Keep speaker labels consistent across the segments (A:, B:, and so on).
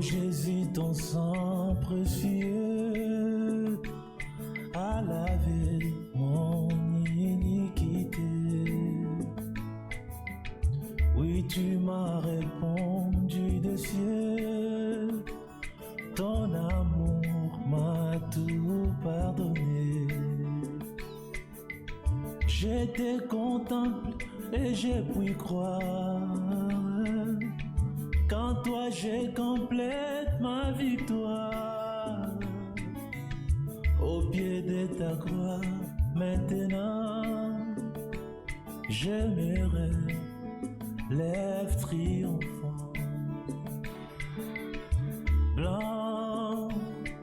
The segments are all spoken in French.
A: Jésus, ton sang précieux a lavé mon iniquité. Oui, tu m'as répondu des cieux, ton amour m'a tout pardonné. Je te contemple et je puis croire qu'en toi je complète ma victoire. Au pied de ta croix, maintenant, je me relève triomphant. Blanc,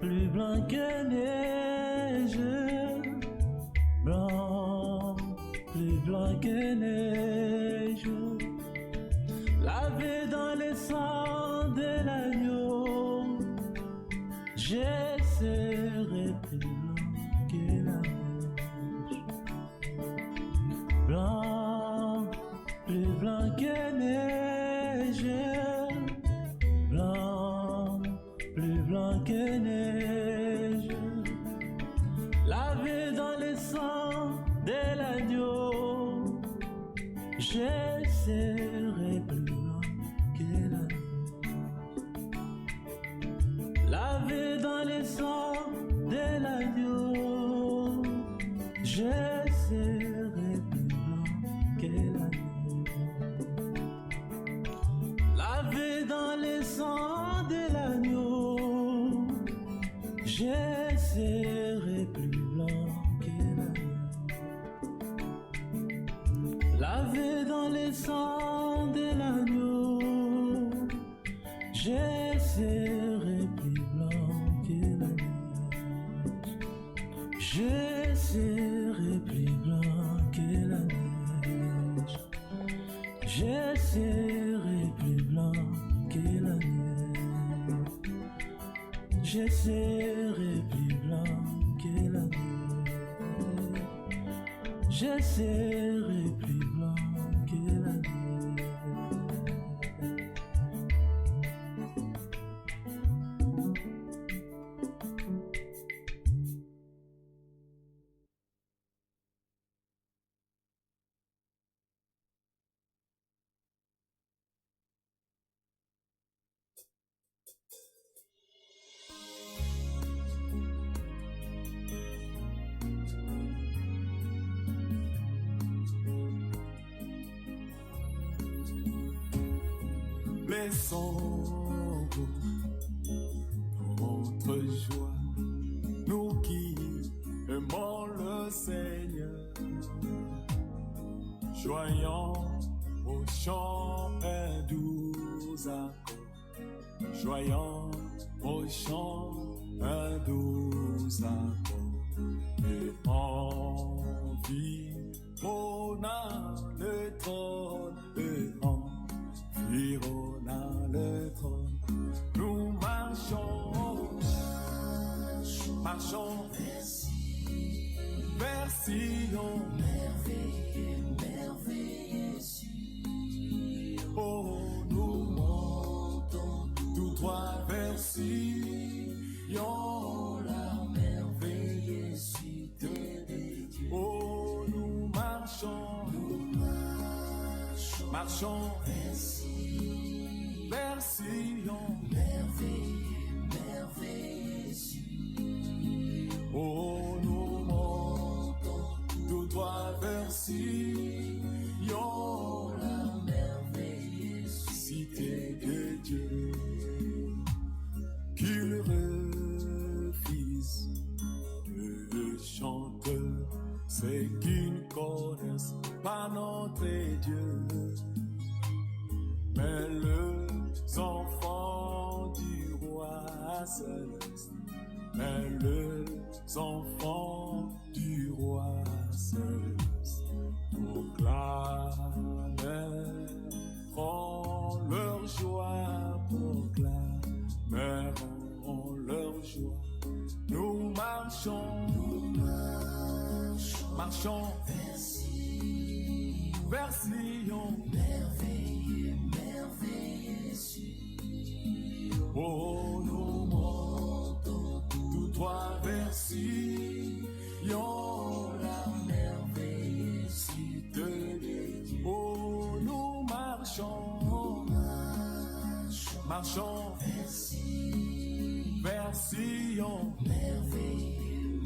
A: plus blanc que neige, blanc, plus blanc que neige, lavé dans le sang de l'agneau, je serai plus blanc que la neige. Blanc, plus blanc que neige, blanc, plus blanc que neige, lavé dans le sang de l'agneau, je serai plus blanc que la neige. Lavé dans le sang de l'agneau, je serai plus blanc que la neige. Lavé dans le sang de l'agneau, je serai plus blanc que la neige. Lavé dans le sang de l'agneau, je serai plus blanc que la neige. Je serai plus blanc que la neige. Je serai plus blanc que la neige. Je serai plus blanc que la neige. Je serai plus blanc que la neige.
B: Laissons notre joie, nous qui aimons le Seigneur, joyons au chant un doux accord, joyons au chant un doux accord, et environnant le trône, et environnant le trône, nous marchons, marchons, vers Sion, merveilleux, merveilleux Sion. Oh, nous montons tout droit vers Sion, la merveilleuse cité de Dieu. Oh, nous marchons, marchons vers Sion, merveilleux, merveilleux Sion. Oh, nous montons tout droit vers Sion, la merveilleuse cité de Dieu. Qu'il refuse de chanter ceux qui ne connaissent pas notre Dieu, mais les enfants du roi céleste, mais les enfants du roi céleste proclameront leur joie, proclameront leur joie. Nous marchons, marchons vers Sion, merveilleux, merveilleux Sion. Oh, traversions la merveilleuse cité de Dieu.
A: Oh, nous marchons, marchons vers Sion,
B: merveilleux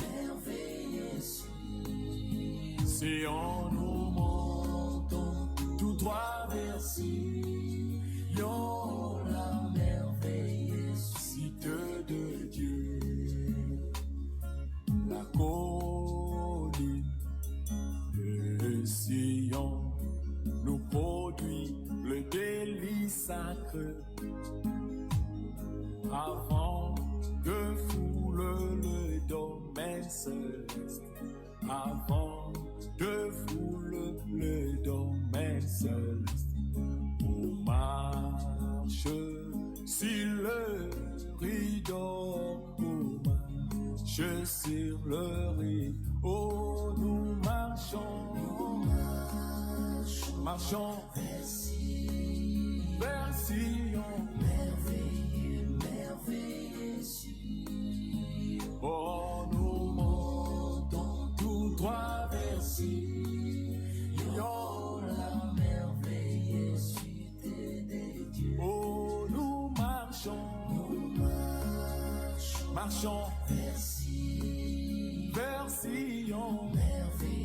A: Sion, nous montons tout droit vers Sion,
B: la merveilleuse
A: cité de Dieu. La colline de Sion nous produit le délice sacré. Avant que foule le domaine céleste, avant que foule le domaine céleste, on marche sur le rideau, on marche sur le rideau, oh nous marchons, marchons vers Sion, oh, nous montons tout droit vers Sion,
B: la merveilleuse cité de Dieu.
A: oh, nous marchons, marchons vers Sion,
B: merveilleux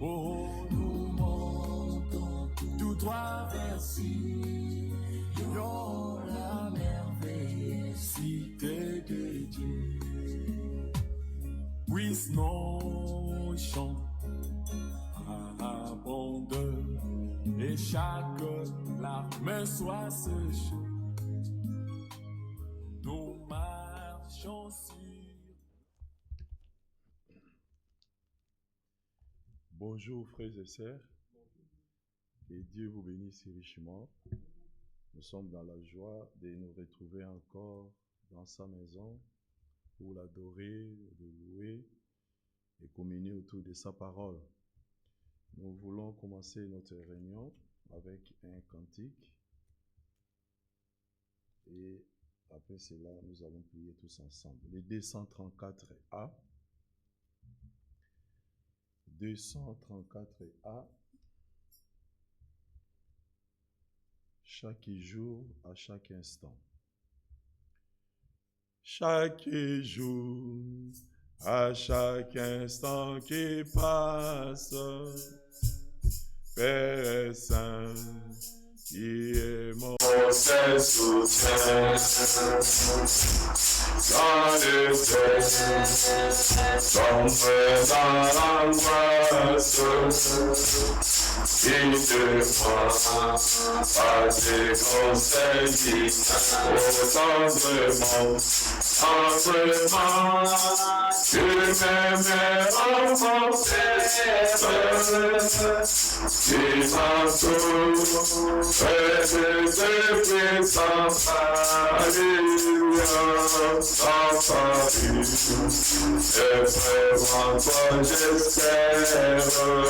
A: oh, nous montons tout droit vers Sion,
B: la merveilleuse
A: cité de Dieu. Puisse nos chants abondent et chaque larme soit séchée. Nous marchons sur.
C: Bonjour frères et sœurs, que Dieu vous bénisse richement. Nous sommes dans la joie de nous retrouver encore dans sa maison pour l'adorer, le louer et communier autour de sa parole. Nous voulons commencer notre réunion avec un cantique et après cela nous allons prier tous ensemble. Le 234A. 234A. Chaque jour, à chaque instant. Chaque jour, à chaque instant qui passe, Père Saint, qui est mon seul soutien, dans le ciel, sombre dans l'angoisse, il te prend à tes conseils tendrement, tu m'aimes renforcer, tu m'as sauvé de tes puissances, alléluia, dans ta vie, et vraiment toi j'espère, tu m'aimes,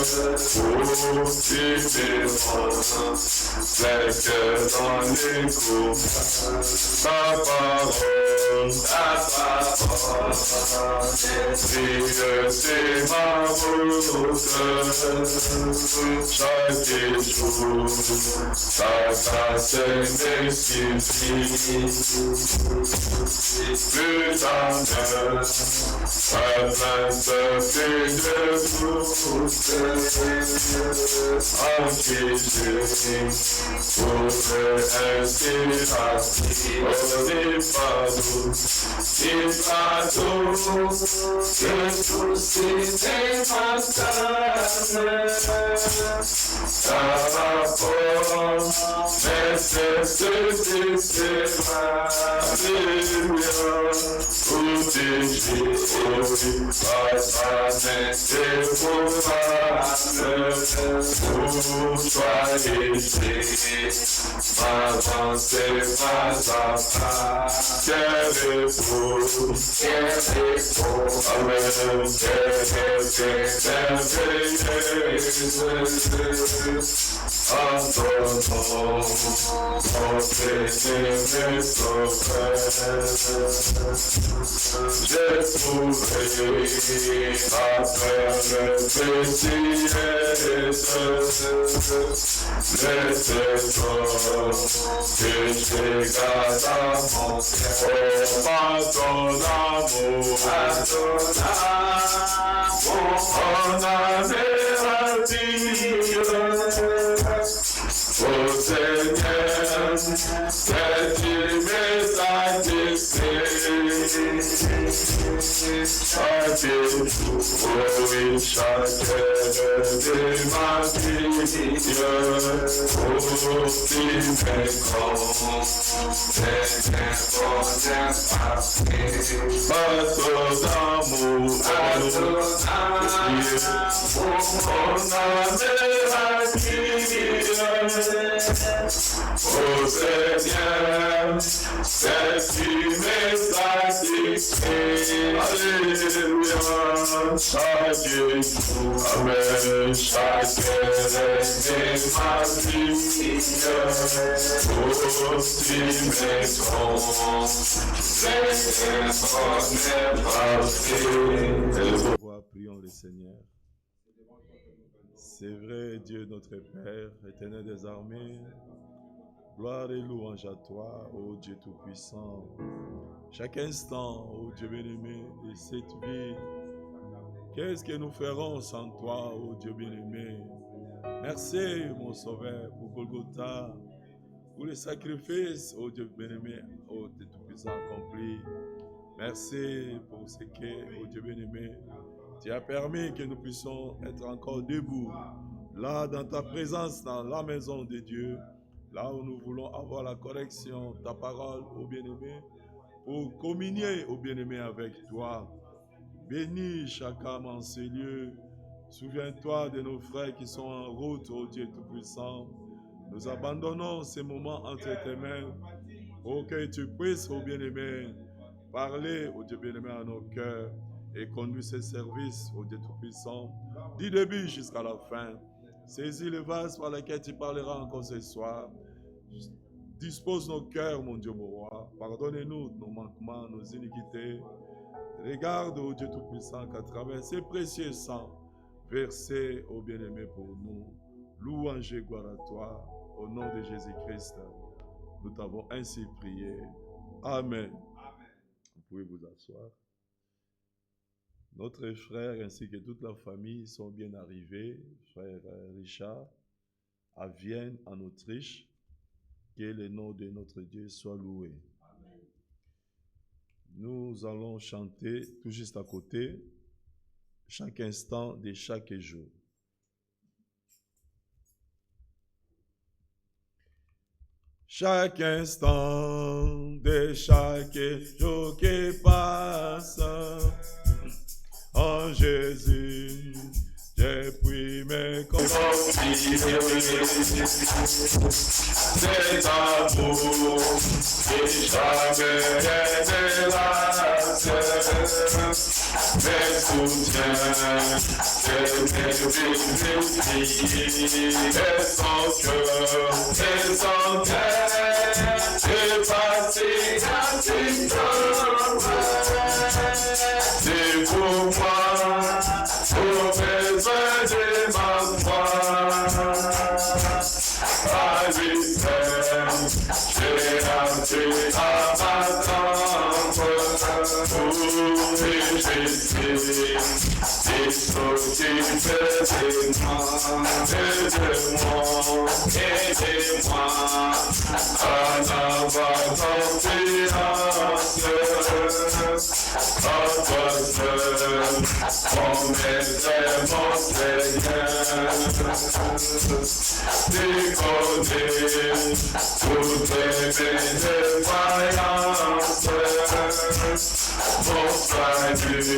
C: c'est que dans l'écoute, ta parole, Dieu, c'est ma route, chaque jour, ta grâce me suffit, plus d'honneur, ta place plus de doute, en qui je vis, pour te inspiration, il pas tout, que tout c'est partage, ta rapport, mais c'est ce qui c'est alléluia, tout est dit, passager, c'est pour toi ici, m'avancer pas à pas, quel est beau, bien-aimé sauveur. J'ai trouvé après le trésor, que je garde à mon cœur. Par ton amour, mon âme oh Seigneur, c'est tu me satisfais. Oui, chaque heure de ma vie, oh, tu m'écoutes, c'est un bonheur parfait. Par ton amour, mon âme oh Seigneur, c'est tu me satisfais. Alléluia, chaque jour, avec chaque heure de ma vie, oh tu m'écoutes, c'est un bonheur parfait. Prions le Seigneur. C'est vrai, Dieu notre Père, éternel des armées, gloire et louange à toi, ô Dieu Tout-Puissant. Chaque instant, ô Dieu bien-aimé, de cette vie, qu'est-ce que nous ferons sans toi, ô Dieu bien-aimé? Merci, mon Sauveur, pour Golgotha, pour les sacrifices, ô Dieu bien-aimé, ô Dieu Tout-Puissant accompli. Merci pour ce que, ô Dieu bien-aimé, tu as permis que nous puissions être encore debout, là dans ta présence, dans la maison de Dieu, là où nous voulons avoir la correction, ta parole, ô bien-aimé, pour communier, ô bien-aimé, avec toi. Bénis chaque âme en ce lieu. Souviens-toi de nos frères qui sont en route, ô Dieu Tout-Puissant. Nous abandonnons ces moments entre tes mains, pour que tu puisses, ô bien-aimé, parler, ô Dieu bien-aimé, à nos cœurs. Et conduis ce service au Dieu Tout-Puissant, du début jusqu'à la fin. Saisis le vase par lequel tu parleras encore ce soir. Dispose nos cœurs, mon Dieu, mon roi. Pardonne-nous nos manquements, nos iniquités. Regarde, au Dieu Tout-Puissant, qu'à travers ces précieux sangs versés au bien-aimé pour nous. Louange et gloire à toi, au nom de Jésus-Christ. Nous t'avons ainsi prié. Amen. Vous pouvez vous asseoir. Notre frère ainsi que toute la famille sont bien arrivés. Frère Richard, à Vienne, en Autriche. Que le nom de notre Dieu soit loué. Amen. Nous allons chanter tout juste à côté, chaque instant de chaque jour. Chaque instant de chaque jour qui passe, en Jésus, j'ai pris mes confier. Cet amour qui jamais délasse, mes soutiens, et mes vies, et son cœur, et son cœur, et passé à c'est pour moi, pour besoin de ma foi. À lui seul, j'ai appris à m'attendre. Pour Jésus, il s'occupe de moi, aidez-moi à n'avoir confiance. À toi seul, mon maître et mon Seigneur. Tu connais toutes mes défaillances. Mon salut,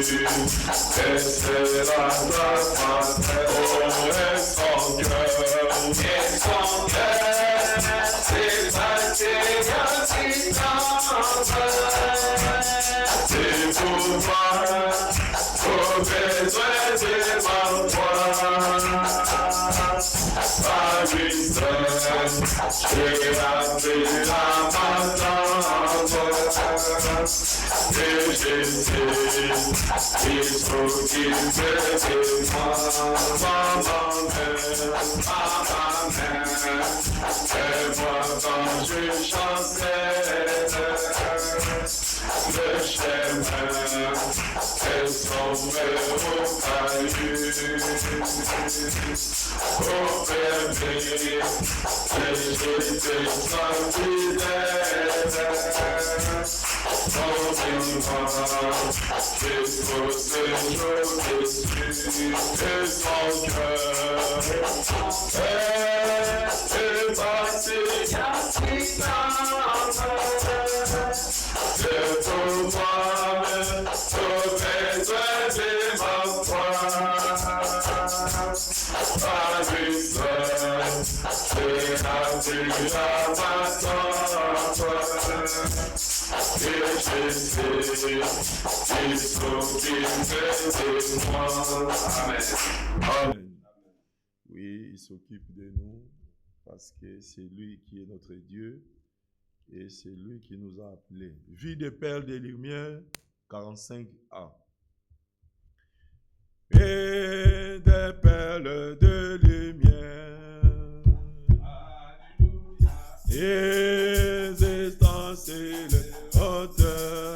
C: et c'est la grâce materne. Oh, et son cœur, c'est ta c'est pour moi, pour besoin de ma foi. À lui seul, Amen. Oui, il s'occupe de nous parce que c'est lui qui est notre Dieu et c'est lui qui nous a appelés. Vie des perles de lumière, 45a. Et des perles de lumière, et des étincelles hauteurs,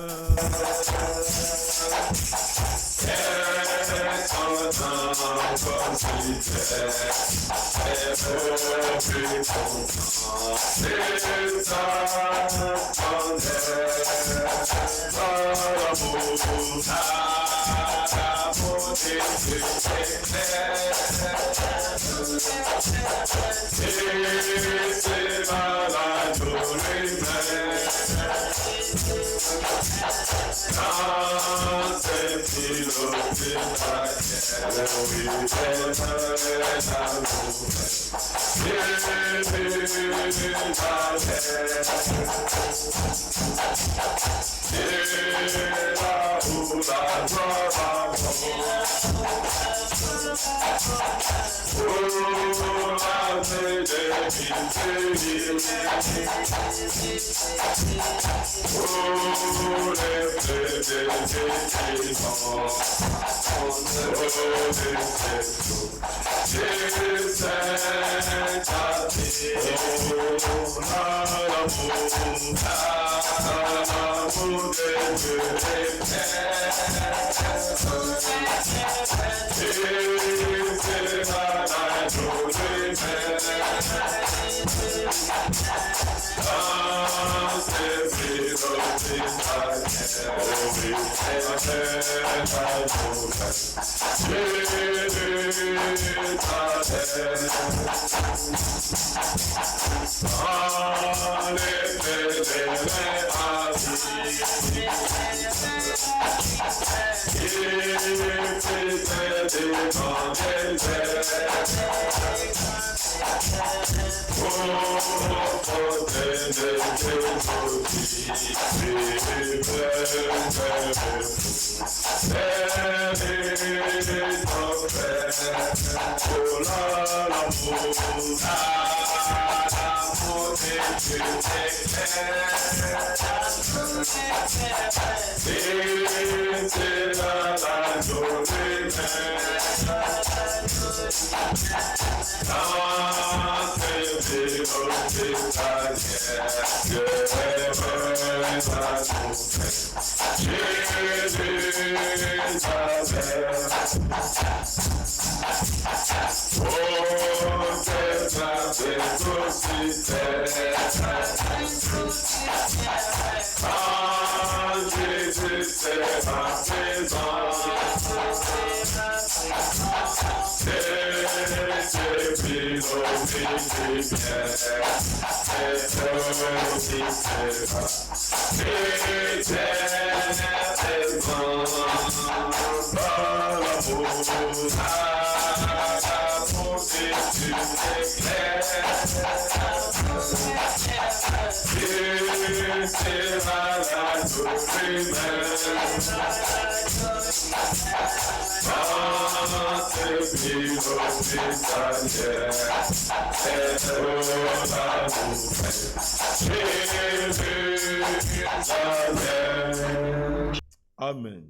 C: Amen.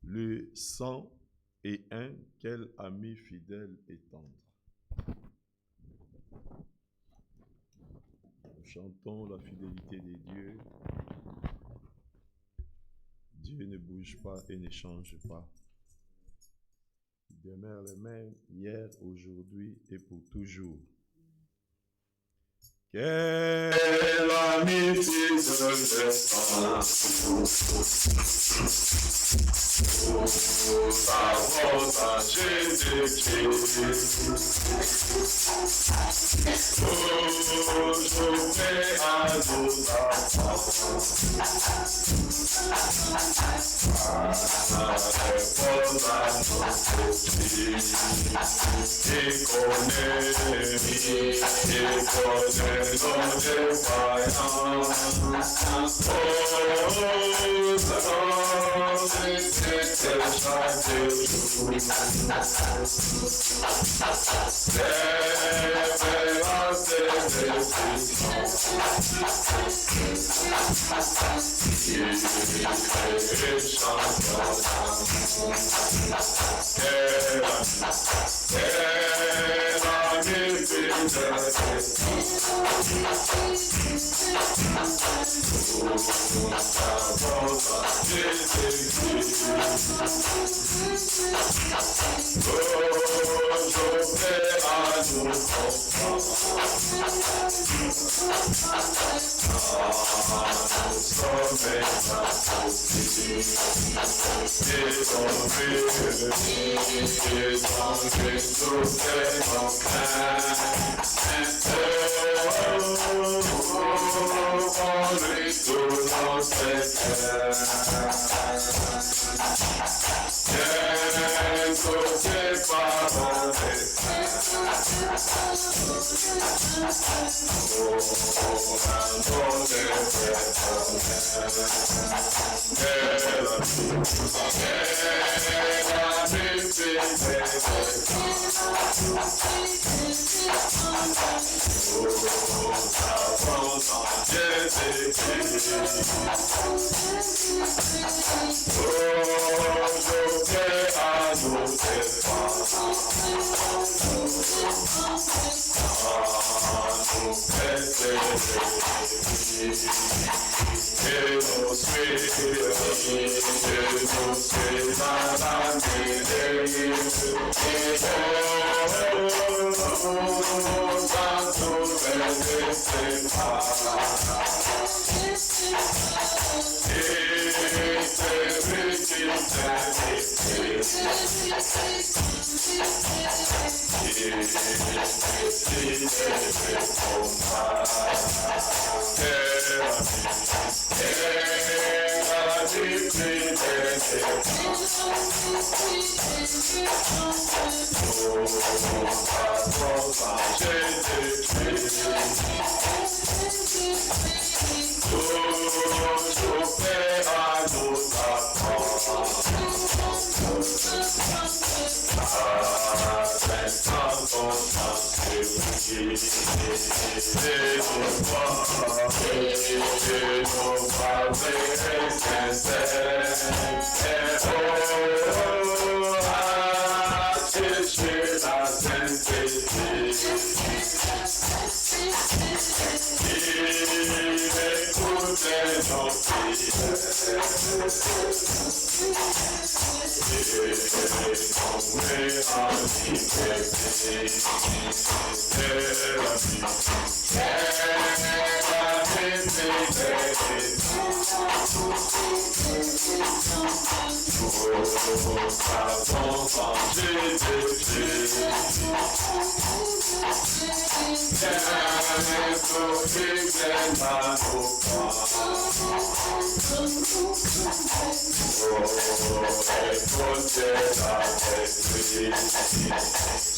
C: Le 101, quel ami fidèle et tendre. Nous chantons la fidélité des dieux. Dieu ne bouge pas et ne change pas. Il demeure le même hier, aujourd'hui et pour toujours. Quel ami fidèle et tendre. Nous avons à Jésus-Christ. Toujours prêt à nous apprendre.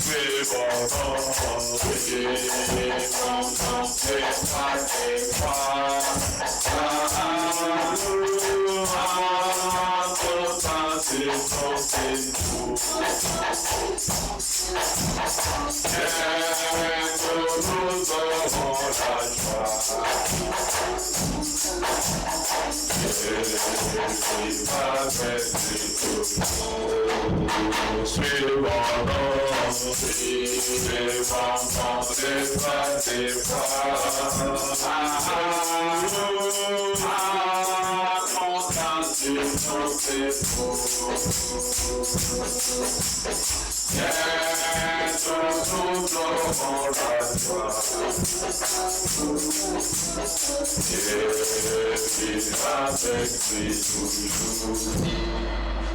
C: Répondre à nos soucis. Il connaît nos défaillances.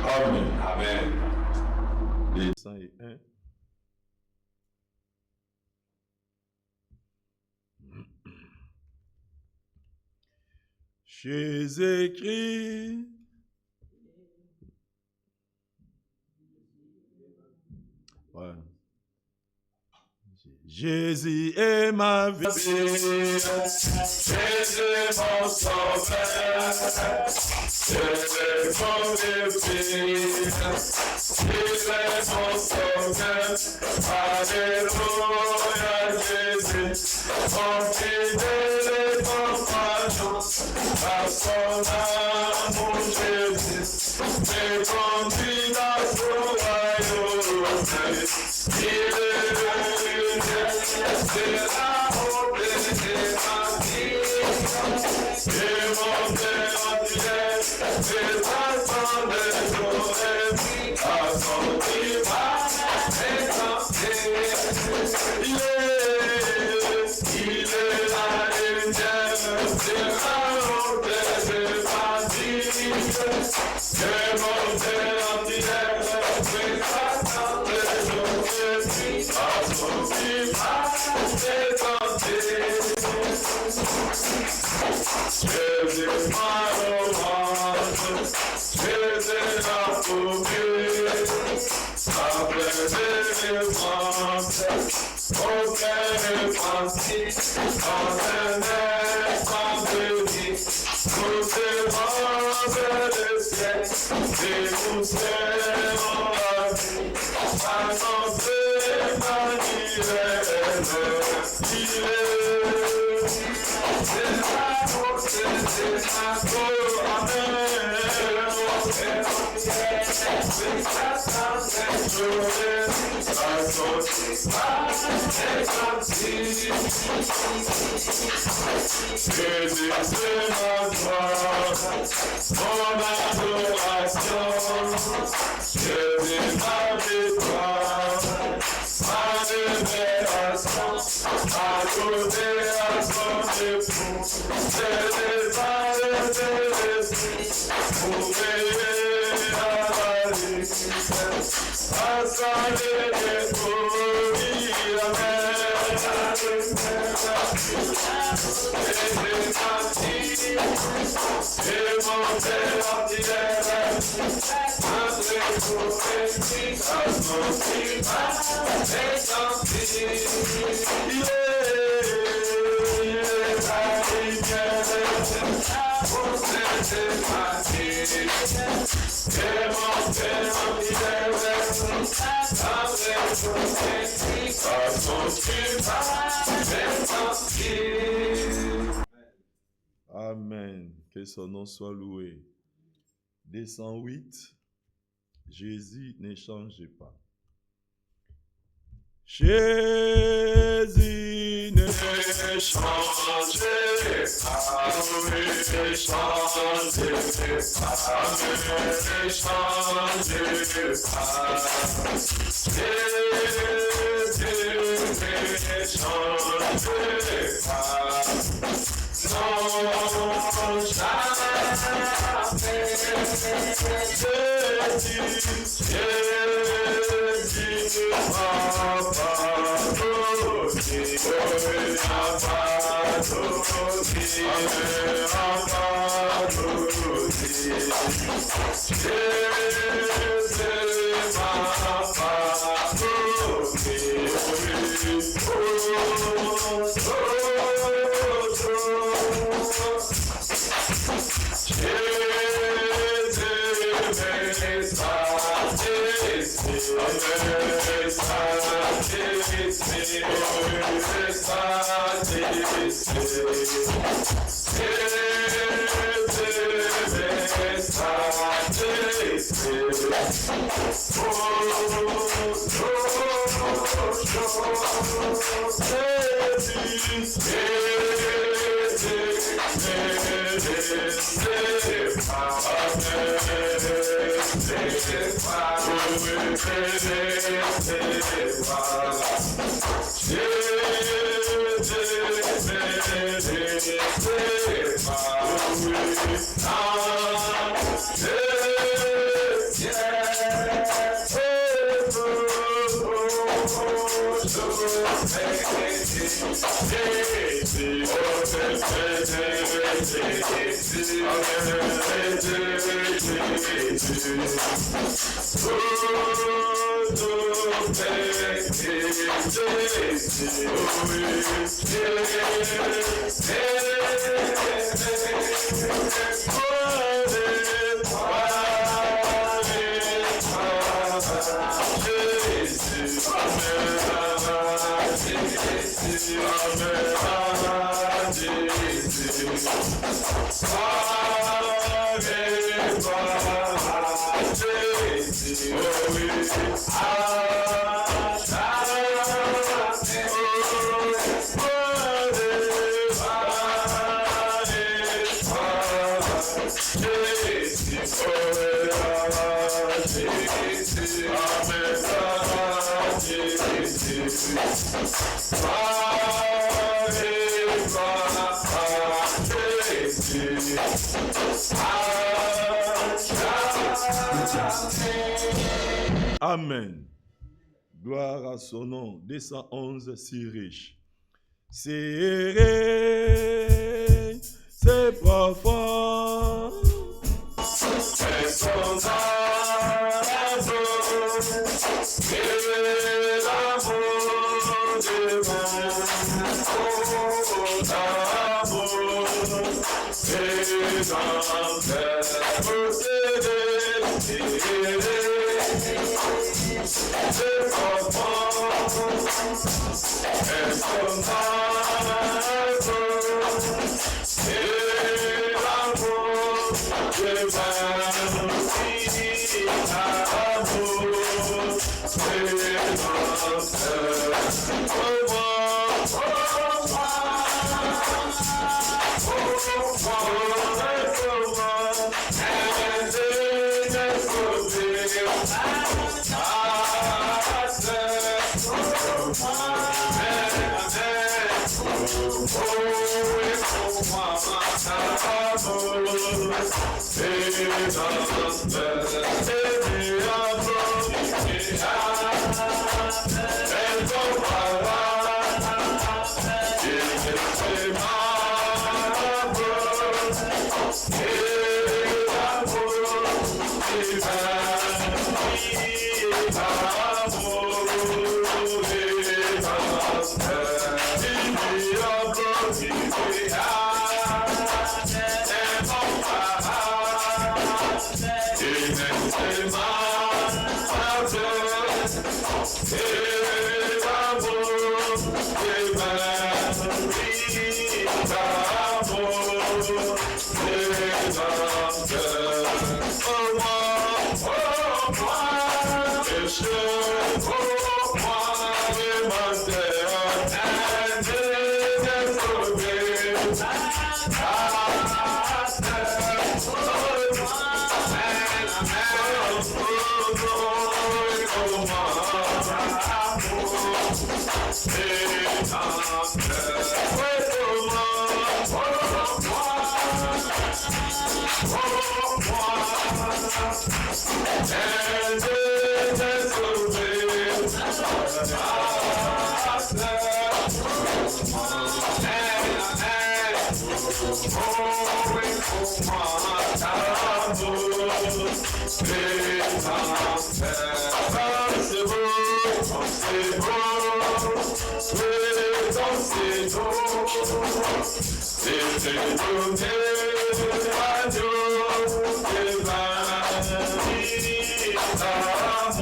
C: Amen.
D: Amen.
C: Les 101. Jésus-Christ. Ouais. Jésus est ma vie.
D: Jésus mon sauveur. Jésus mon défi. Jésus mon sauveur. Alléluia Jésus. Mon fidèle et mon compagnon. À son amour Jésus. Me conduit dans son royaume. Il est c'est l'amour de ma vie. Et mon Père entier, c'est ta sang de journée, à son dimanche et entier. Il est la lumière, c'est l'amour de ma vie. Et mon Père entier, c'est ta sang de journée, à son dimanche. Jésus ma louange, Jésus la fourrure, après délivrance, aucun passé, en un instant de vie, nous demandons le ciel, et nous serons la vie, annoncer Emmanuel, il est, c'est l'amour, c'est l'amour, amen, c'est la sainte journée, la sauce, c'est gentil, Jésus c'est ma gloire, mon adoration, Jésus ma victoire, ma libération, accordée à son époux, c'est les arrêts de l'esprit, pour veiller à la lumière, à sa découverte, amen, et mon Père entier,
C: Amen. Que son nom soit loué. 208. Jésus ne change pas. Jésus ne change pas. Ne change
D: Jésus
C: Amen. Gloire à son nom. 211, si riche. C'est riche, c'est profond. C'est son amour, et l'amour divin. Son amour, c'est dans cette c'est profond, et son amour, et l'amour divin.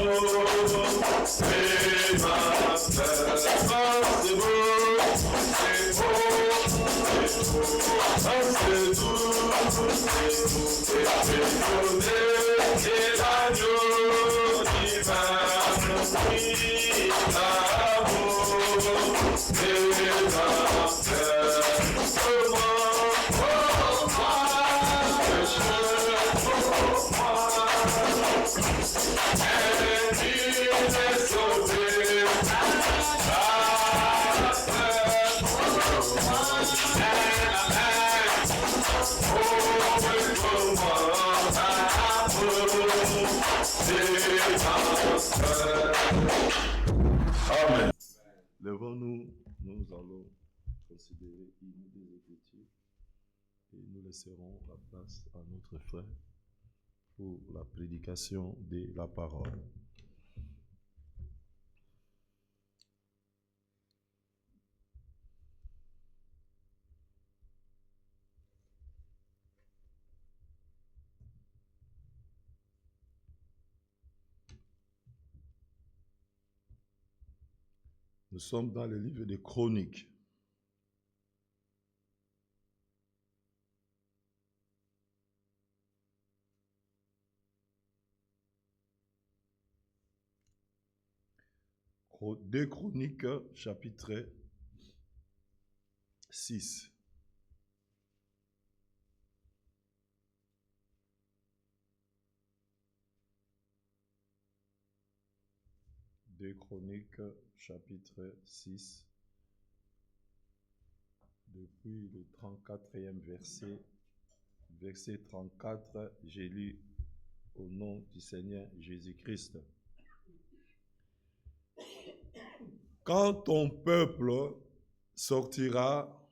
D: Amour. c'est ma sœur. C'est beau, c'est beau, c'est beau. C'est doux, c'est doux, c'est pardonné. Et l'agneau divin, oui, l'amour, c'est ma sœur.
C: Amen. Levons-nous, nous allons considérer une des Écritures et nous laisserons la place à notre frère pour la prédication de la parole. Nous sommes dans le livre des Chroniques. Deux Chroniques, chapitre 6. Deux Chroniques, chapitre 6, depuis le 34e verset, verset 34, j'ai lu au nom du Seigneur Jésus-Christ. Quand ton peuple sortira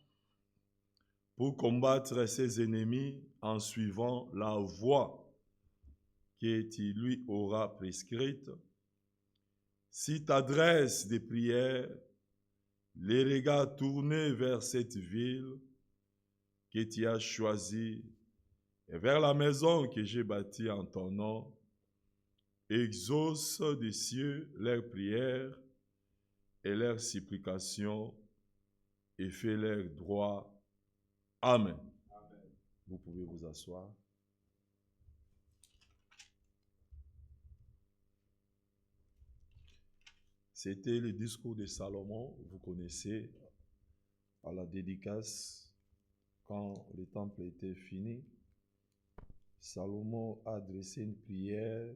C: pour combattre ses ennemis en suivant la voie qu'il lui aura prescrite, si tu adresses des prières, les regards tournés vers cette ville que tu as choisie et vers la maison que j'ai bâtie en ton nom, exauce des cieux leurs prières et leurs supplications et fais-leur droit. Amen. Amen. Vous pouvez vous asseoir. C'était le discours de Salomon, vous connaissez, à la dédicace, quand le temple était fini. Salomon a adressé une prière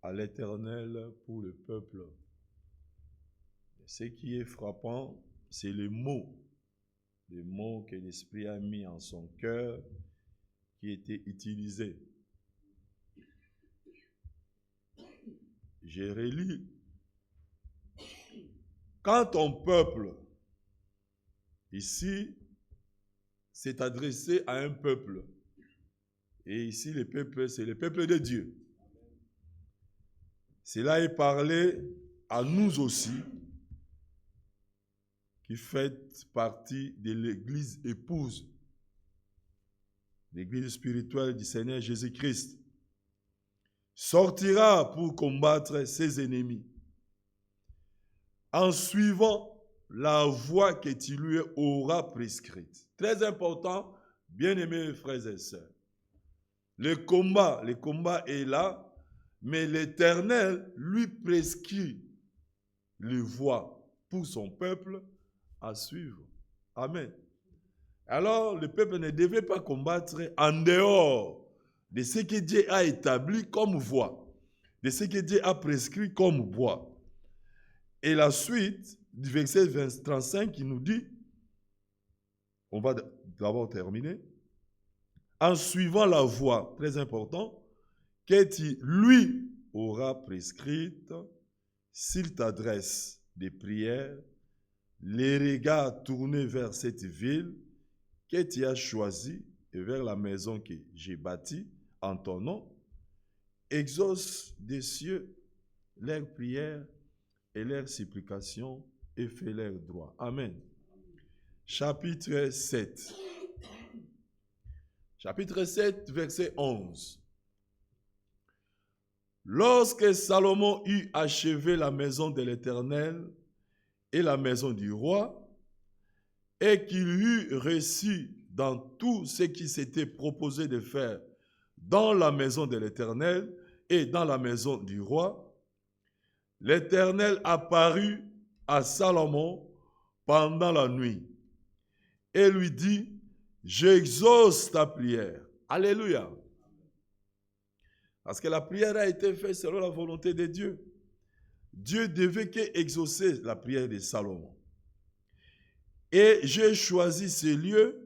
C: à l'Éternel pour le peuple. Ce qui est frappant, c'est les mots que l'Esprit a mis en son cœur, qui étaient utilisés. J'ai relu. Quand ton peuple, ici, s'est adressé à un peuple, et ici le peuple, c'est le peuple de Dieu. Cela est parlé à nous aussi, qui fait partie de l'Église épouse, l'Église spirituelle du Seigneur Jésus-Christ, sortira pour combattre ses ennemis en suivant la voie que tu lui auras prescrite. Très important, bien-aimés frères et sœurs. Le combat est là, mais l'Éternel lui prescrit les voies pour son peuple à suivre. Amen. Alors, le peuple ne devait pas combattre en dehors de ce que Dieu a établi comme voie, de ce que Dieu a prescrit comme voie. Et la suite du verset 35 qui nous dit, on va d'abord terminer, en suivant la voie, très important, que tu lui auras prescrite, s'il t'adresse des prières, les regards tournés vers cette ville que tu as choisie et vers la maison que j'ai bâtie en ton nom, exauce des cieux leurs prières et leurs supplications et fais leur droit. Amen. Chapitre 7. Chapitre 7, verset 11. Lorsque Salomon eut achevé la maison de l'Éternel et la maison du roi, et qu'il eut réussi dans tout ce qui s'était proposé de faire dans la maison de l'Éternel et dans la maison du roi, l'Éternel apparut à Salomon pendant la nuit et lui dit, j'exauce ta prière. Alléluia. Parce que la prière a été faite selon la volonté de Dieu. Dieu devait qu'exaucer la prière de Salomon. Et j'ai choisi ces lieux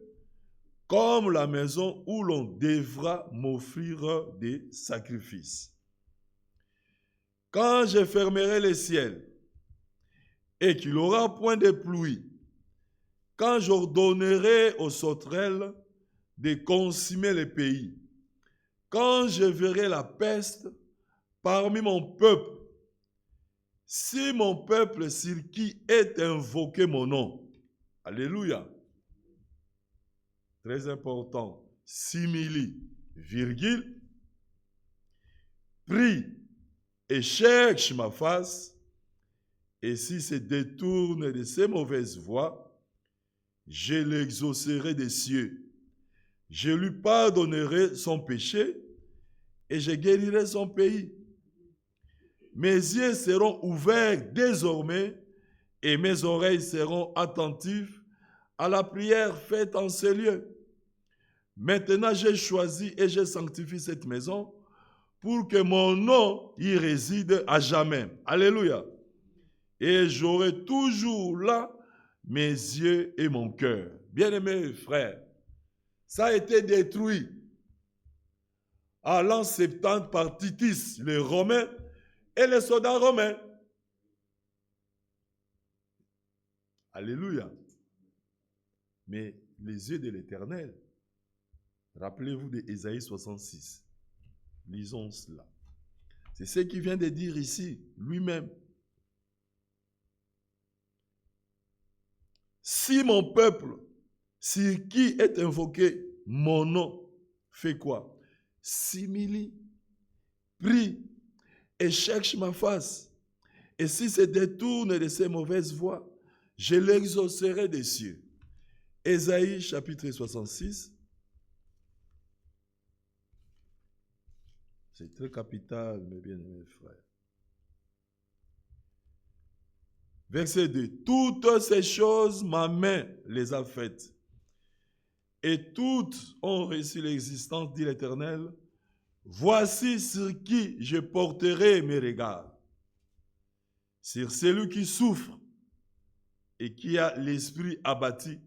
C: comme la maison où l'on devra m'offrir des sacrifices. Quand je fermerai les ciels et qu'il n'y aura point de pluie, quand j'ordonnerai aux sauterelles de consumer le pays, quand je verrai la peste parmi mon peuple, si mon peuple sur qui est invoqué mon nom, alléluia, très important, simili, virgule, prie et cherche ma face, et s'il se détourne de ses mauvaises voies, je l'exaucerai des cieux. Je lui pardonnerai son péché et je guérirai son pays. Mes yeux seront ouverts désormais et mes oreilles seront attentives à la prière faite en ces lieux. Maintenant, j'ai choisi et j'ai sanctifié cette maison pour que mon nom y réside à jamais. Alléluia. Et j'aurai toujours là mes yeux et mon cœur. Bien-aimés frères, ça a été détruit à l'an 70 par Titus, les Romains et les soldats romains. Alléluia. Mais les yeux de l'Éternel, rappelez-vous de Ésaïe 66. Lisons cela. C'est ce qu'il vient de dire ici, lui-même. Si mon peuple, sur qui est invoqué mon nom, fait quoi? S'humilie, prie et cherche ma face. Et s'il se détourne de ses mauvaises voies, je l'exaucerai des cieux. Ésaïe chapitre 66. C'est très capital, mes bien-aimés frères. Verset 2. Toutes ces choses, ma main les a faites. Et toutes ont reçu l'existence, dit l'Éternel. Voici sur qui je porterai mes regards. Sur celui qui souffre et qui a l'esprit abattu.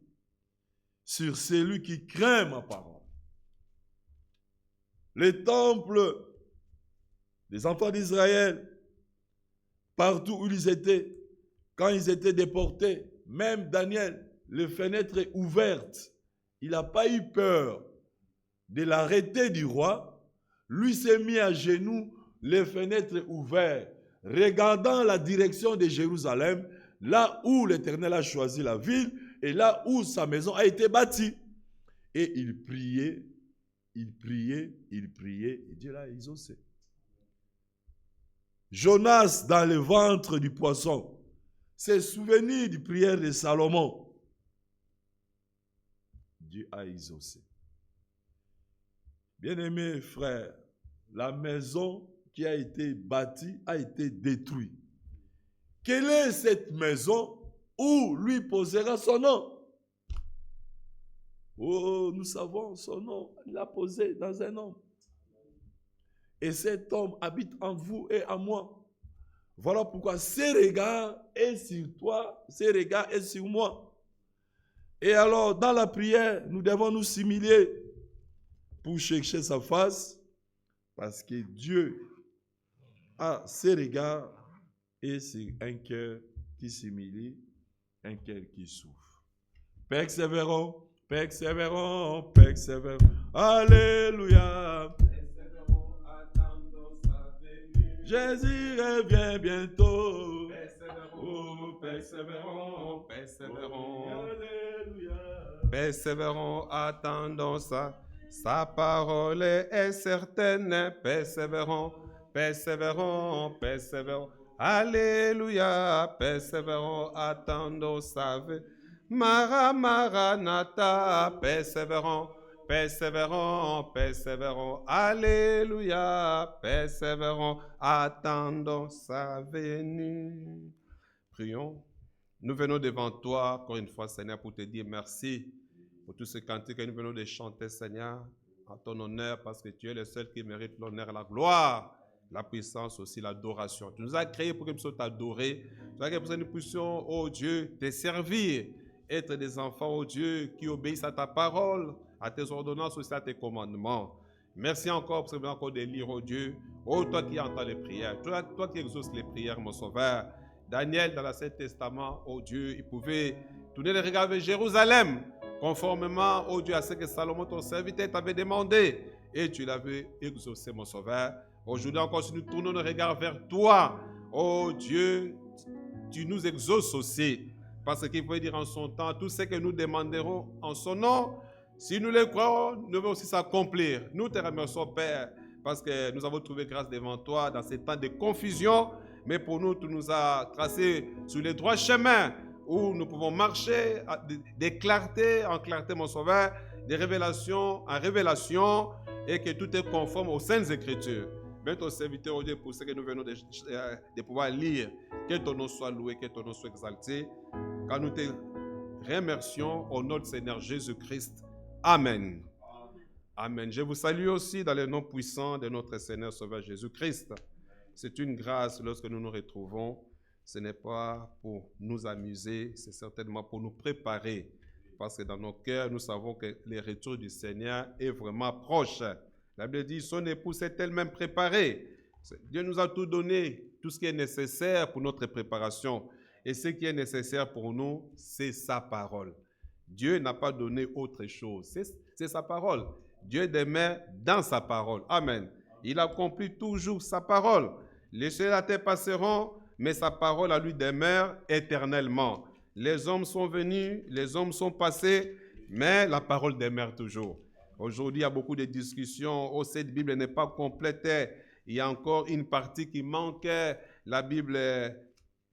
C: Sur celui qui craint ma parole. Les temples des enfants d'Israël, partout où ils étaient, quand ils étaient déportés, même Daniel, les fenêtres ouvertes, il n'a pas eu peur de l'arrêté du roi. Lui s'est mis à genoux, les fenêtres ouvertes, regardant la direction de Jérusalem, là où l'Éternel a choisi la ville et là où sa maison a été bâtie. Et il priait, et Dieu l'a exaucé. Jonas dans le ventre du poisson, s'est souvenu du prière de Salomon. Dieu a exaucé. Bien-aimés frères, la maison qui a été bâtie a été détruite. Quelle est cette maison où lui posera son nom? Oh, nous savons son nom. Il l'a posé dans un homme. Et cet homme habite en vous et en moi. Voilà pourquoi ses regards est sur toi, ses regards est sur moi. Et alors, dans la prière, nous devons nous simuler pour chercher sa face, parce que Dieu a ses regards et c'est un cœur qui s'humilie, un cœur qui souffre. Persévérons, persévérons, persévérons. Alléluia.
D: Persévérons, attendons sa venue.
C: Jésus revient bientôt.
D: Persévérons, persévérons, persévérons.
C: Alléluia.
D: Persévérons, attendons sa parole est certaine. Persévérons, persévérons, persévérons. Alléluia, persévérons, attendons sa venue. Maranatha, persévérons, persévérons, persévérons. Alléluia, persévérons, attendons sa venue. Prions. Nous venons devant toi, encore une fois, Seigneur, pour te dire merci pour tout ce cantique que nous venons de chanter, Seigneur, en ton honneur, parce que tu es le seul qui mérite l'honneur, la gloire, la puissance aussi, l'adoration. Tu nous as créés pour que nous puissions t'adorer. Tu nous as créés pour que nous puissions, oh Dieu, te servir, être des enfants, oh Dieu, qui obéissent à ta parole, à tes ordonnances, aussi à tes commandements. Merci encore pour ce que nous venons encore de lire, oh Dieu. Oh, toi qui entends les prières, toi qui exauces les prières, mon Sauveur. Daniel, dans l'Ancien Testament, oh Dieu, il pouvait tourner les regards vers Jérusalem, conformément, oh Dieu, à ce que Salomon, ton serviteur, t'avait demandé. Et tu l'avais exaucé, mon Sauveur. Aujourd'hui encore, si nous tournons nos regards vers toi, oh Dieu, tu nous exauces aussi. Parce qu'il faut dire en son temps, tout ce que nous demanderons en son nom, si nous le croyons, nous devons aussi s'accomplir. Nous te remercions, Père, parce que nous avons trouvé grâce devant toi dans ces temps de confusion. Mais pour nous, tu nous as tracé sur les droits chemins où nous pouvons marcher de clarté en clarté, mon Sauveur, de révélation en révélation, et que tout est conforme aux Saintes Écritures. Mais ton serviteur, oh Dieu, pour ce que nous venons de pouvoir lire, que ton nom soit loué, que ton nom soit exalté, car nous te remercions au nom de Seigneur Jésus-Christ. Amen. Amen. Je vous salue aussi dans le nom puissant de notre Seigneur Sauveur Jésus-Christ. C'est une grâce lorsque nous nous retrouvons. Ce n'est pas pour nous amuser, c'est certainement pour nous préparer. Parce que dans nos cœurs, nous savons que le retour du Seigneur est vraiment proche. La Bible dit, son épouse est elle-même préparée. Dieu nous a tout donné, tout ce qui est nécessaire pour notre préparation. Et ce qui est nécessaire pour nous, c'est sa parole. Dieu n'a pas donné autre chose. C'est sa parole. Dieu demeure dans sa parole. Amen. Il accomplit toujours sa parole. Les cieux et la terre passeront, mais sa parole à lui demeure éternellement. Les hommes sont venus, les hommes sont passés, mais la parole demeure toujours. Aujourd'hui, il y a beaucoup de discussions. Oh, cette Bible n'est pas complète. Il y a encore une partie qui manque, la Bible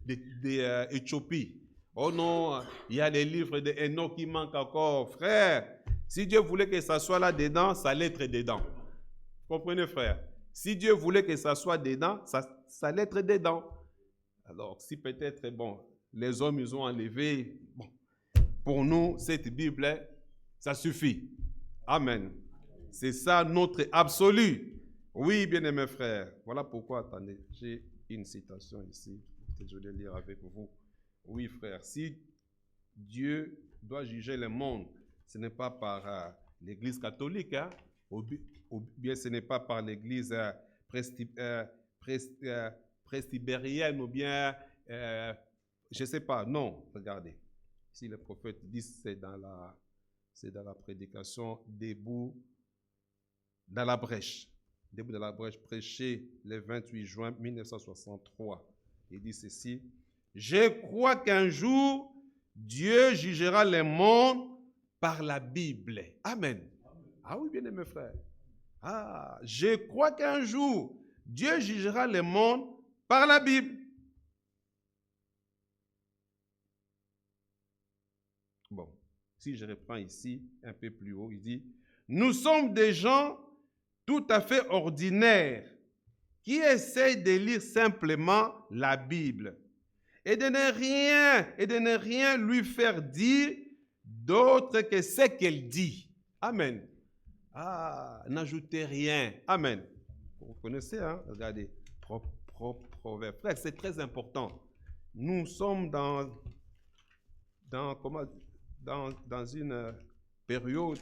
D: d'Éthiopie. Oh non, il y a les livres d'Enoch qui manquent encore. Frère, si Dieu voulait que ça soit là-dedans, ça allait être dedans. Comprenez, frère? Si Dieu voulait que ça soit dedans, ça allait être dedans. Alors, si peut-être, bon, les hommes, ils ont enlevé, bon, pour nous, cette Bible, ça suffit. Amen. C'est ça notre absolu. Oui, bien-aimés frères. Voilà pourquoi, attendez, j'ai une citation ici, que je vais lire avec vous. Oui, frère, si Dieu doit juger le monde, ce n'est pas par l'Église catholique, hein, ou bien ce n'est pas par l'Église presbytérienne, ou bien, je ne sais pas. Non, regardez. Si le prophète dit, c'est dans la prédication debout dans la brèche. Debout dans la brèche, prêché le 28 juin 1963. Il dit ceci. Je crois qu'un jour, Dieu jugera le monde par la Bible. Amen. Ah oui, bien aimé frère. Ah, je crois qu'un jour, Dieu jugera le monde par la Bible. Bon, si je reprends ici, un peu plus haut, il dit, nous sommes des gens tout à fait ordinaires qui essayent de lire simplement la Bible et de ne rien lui faire dire d'autre que ce qu'elle dit. Amen. Ah, n'ajoutez rien. Amen. Vous connaissez, hein? Regardez. Proverbe. Frère, c'est très important. Nous sommes dans une période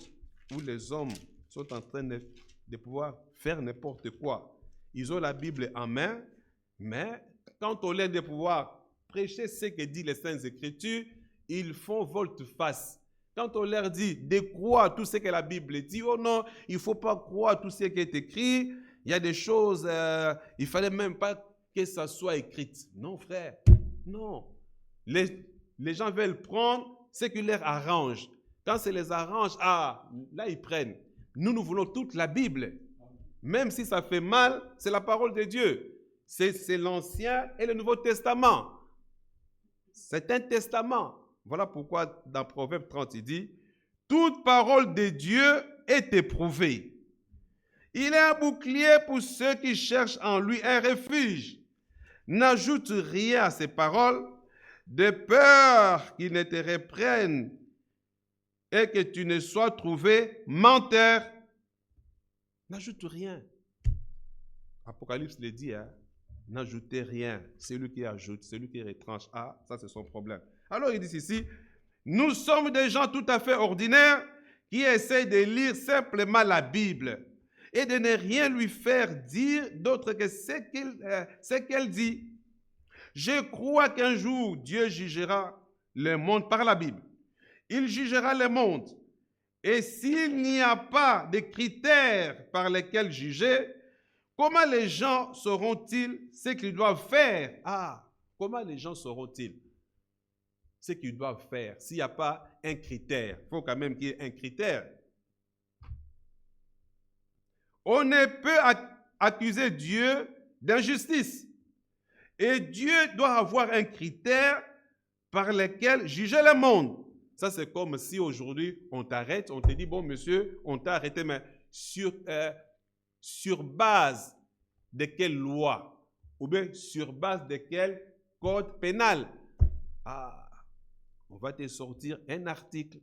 D: où les hommes sont en train de pouvoir faire n'importe quoi. Ils ont la Bible en main, mais quand on l'aide de pouvoir prêcher ce que dit les Saintes Écritures, ils font volte-face. Quand on leur dit de croire tout ce que la Bible dit, oh non, il ne faut pas croire tout ce qui est écrit, il y a des choses, il ne fallait même pas que ça soit écrit. Non, frère, non. Les gens veulent prendre ce qui leur arrange. Quand ça les arrange, ah, là ils prennent. Nous voulons toute la Bible. Même si ça fait mal, c'est la parole de Dieu. C'est l'Ancien et le Nouveau Testament. C'est un testament. Voilà pourquoi dans Proverbe 30, il dit, « Toute parole de Dieu est éprouvée. Il est un bouclier pour ceux qui cherchent en lui un refuge. N'ajoute rien à ses paroles, de peur qu'il ne te reprenne et que tu ne sois trouvé menteur. » N'ajoute rien. Apocalypse le dit, hein? N'ajoutez rien. Celui qui ajoute, celui qui retranche, ah, ça c'est son problème. Alors il dit ici, nous sommes des gens tout à fait ordinaires qui essayent de lire simplement la Bible et de ne rien lui faire dire d'autre que ce qu'elle dit. Je crois qu'un jour, Dieu jugera le monde par la Bible. Il jugera le monde. Et s'il n'y a pas de critères par lesquels juger, comment les gens sauront-ils ce qu'ils doivent faire? Ah, comment les gens sauront-ils ce qu'ils doivent faire s'il n'y a pas un critère? Il faut quand même qu'il y ait un critère. On ne peut accuser Dieu d'injustice. Et Dieu doit avoir un critère par lequel juger le monde. Ça, c'est comme si aujourd'hui, on t'arrête, on te dit, bon, monsieur, on t'a arrêté, mais sur base de quelle loi? Ou bien sur base de quel code pénal? Ah, on va te sortir un article.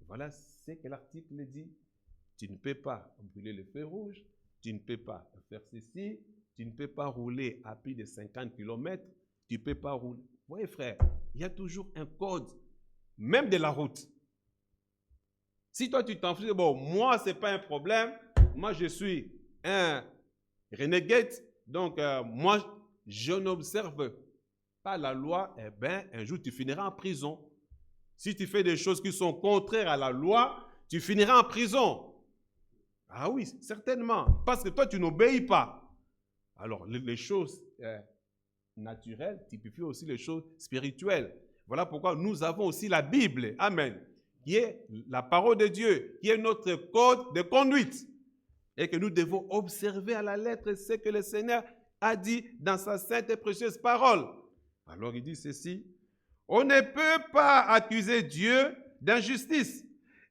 D: Voilà ce que l'article dit. Tu ne peux pas brûler le feu rouge, tu ne peux pas faire ceci, tu ne peux pas rouler à plus de 50 km, tu ne peux pas rouler. Oui, frère, il y a toujours un code, même de la route. Si toi, tu t'en fous, bon, moi, ce n'est pas un problème, moi, je suis un renegade, donc moi, je n'observe pas la loi, eh bien, un jour, tu finiras en prison. Si tu fais des choses qui sont contraires à la loi, tu finiras en prison. Ah oui, certainement, parce que toi, tu n'obéis pas. Alors, les choses naturelles typifient aussi les choses spirituelles. Voilà pourquoi nous avons aussi la Bible, amen, qui est la parole de Dieu, qui est notre code de conduite, et que nous devons observer à la lettre ce que le Seigneur a dit dans sa sainte et précieuse parole. Alors, il dit ceci, on ne peut pas accuser Dieu d'injustice.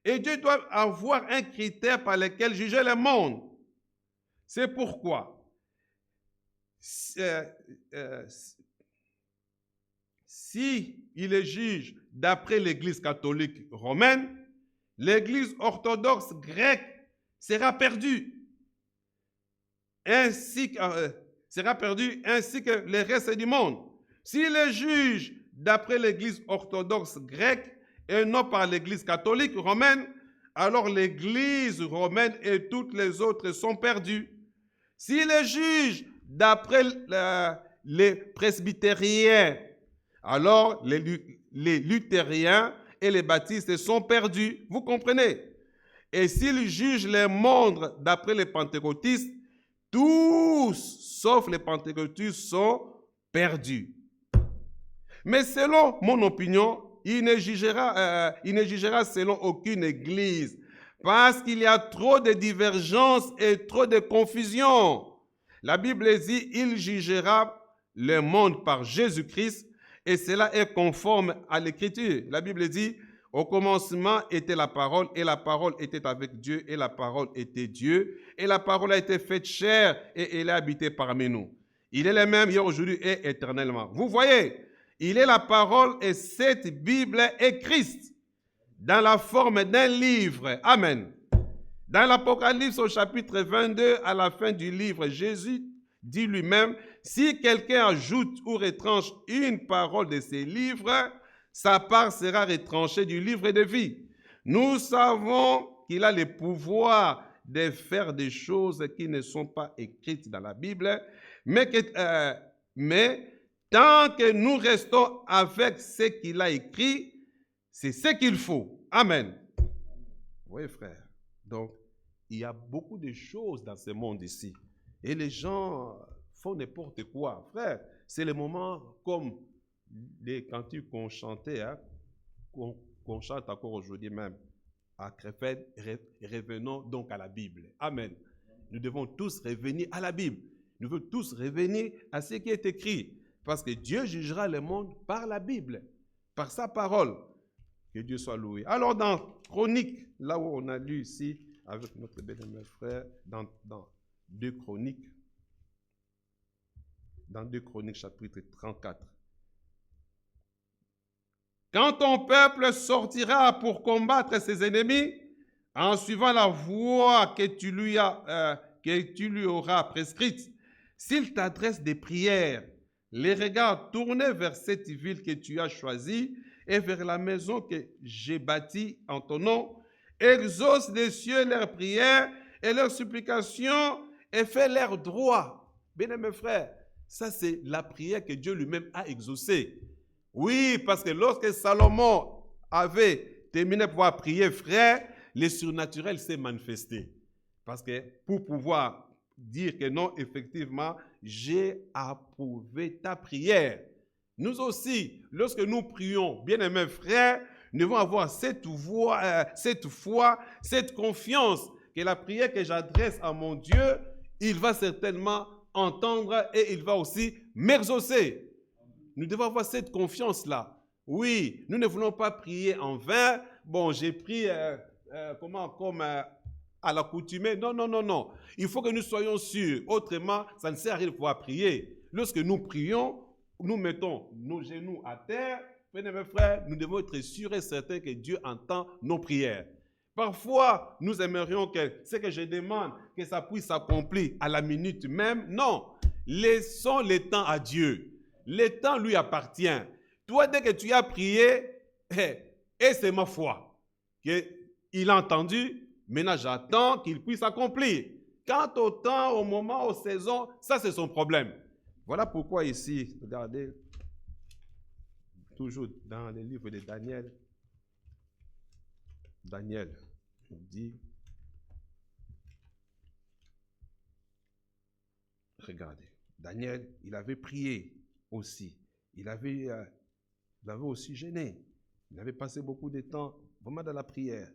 D: Et Dieu doit avoir un critère par lequel juger le monde. C'est pourquoi, si il est juge d'après l'Église catholique romaine, l'Église orthodoxe grecque sera perdue. Ainsi que le reste du monde. S'il est juge d'après l'Église orthodoxe grecque, et non par l'Église catholique romaine, alors l'Église romaine et toutes les autres sont perdues. S'il est juge d'après les presbytériens, alors les luthériens et les baptistes sont perdus. Vous comprenez? Et s'il juge les mondes d'après les pentecôtistes, tous, sauf les pentecôtistes, sont perdus. Mais selon mon opinion, il ne jugera selon aucune église parce qu'il y a trop de divergences et trop de confusion. La Bible dit, il jugera le monde par Jésus-Christ et cela est conforme à l'Écriture. La Bible dit, au commencement était la parole et la parole était avec Dieu et la parole était Dieu et la parole a été faite chair et elle a habité parmi nous. Il est le même hier, aujourd'hui et éternellement. Vous voyez, il est la parole et cette Bible est Christ dans la forme d'un livre. Amen. Dans l'Apocalypse au chapitre 22, à la fin du livre, Jésus dit lui-même, si quelqu'un ajoute ou retranche une parole de ces livres, sa part sera retranchée du livre de vie. Nous savons qu'il a le pouvoir de faire des choses qui ne sont pas écrites dans la Bible, mais tant que nous restons avec ce qu'il a écrit, c'est ce qu'il faut. Amen. Oui, frère. Donc, il y a beaucoup de choses dans ce monde ici. Et les gens font n'importe quoi. Frère, c'est le moment comme les cantiques qu'on chantait, hein, qu'on chante encore aujourd'hui même. À Crefeld, revenons donc à la Bible. Amen. nous devons tous revenir à la Bible. Nous devons tous revenir à ce qui est écrit. Parce que Dieu jugera le monde par la Bible, par sa parole. Que Dieu soit loué. Alors dans Chroniques, là où on a lu ici, avec notre bien-aimé frère, dans 2 Chroniques, chapitre 34. Quand ton peuple sortira pour combattre ses ennemis, en suivant la voie que tu lui auras prescrite, s'il t'adresse des prières, les regards tournés vers cette ville que tu as choisie et vers la maison que j'ai bâtie en ton nom, exauce des cieux leurs prières et leurs supplications et fais leur droit. Bien-aimés frères, ça c'est la prière que Dieu lui-même a exaucée. Oui, parce que lorsque Salomon avait terminé de pouvoir prier, frère, le surnaturel s'est manifesté. Parce que pour pouvoir dire que non, effectivement, j'ai approuvé ta prière. Nous aussi, lorsque nous prions, bien-aimés frères, nous devons avoir cette foi, cette confiance que la prière que j'adresse à mon Dieu, il va certainement entendre et il va aussi m'exaucer. Nous devons avoir cette confiance-là. Oui, nous ne voulons pas prier en vain. Bon, j'ai prié comme à l'accoutumée. Non, non, non, non. Il faut que nous soyons sûrs. Autrement, ça ne sert à rien de pouvoir prier. Lorsque nous prions, nous mettons nos genoux à terre. Mes frères, nous devons être sûrs et certains que Dieu entend nos prières. Parfois, nous aimerions que ce que je demande, que ça puisse s'accomplir à la minute même. Non, laissons le temps à Dieu. Le temps lui appartient. Toi, dès que tu as prié, et c'est ma foi, qu'il a entendu, maintenant j'attends qu'il puisse accomplir. Quant au temps, au moment, aux saisons, ça c'est son problème. Voilà pourquoi ici, regardez, toujours dans le livre de Daniel, Daniel dit, regardez, Daniel, il avait prié aussi. Il avait aussi gêné. Il avait passé beaucoup de temps vraiment dans la prière.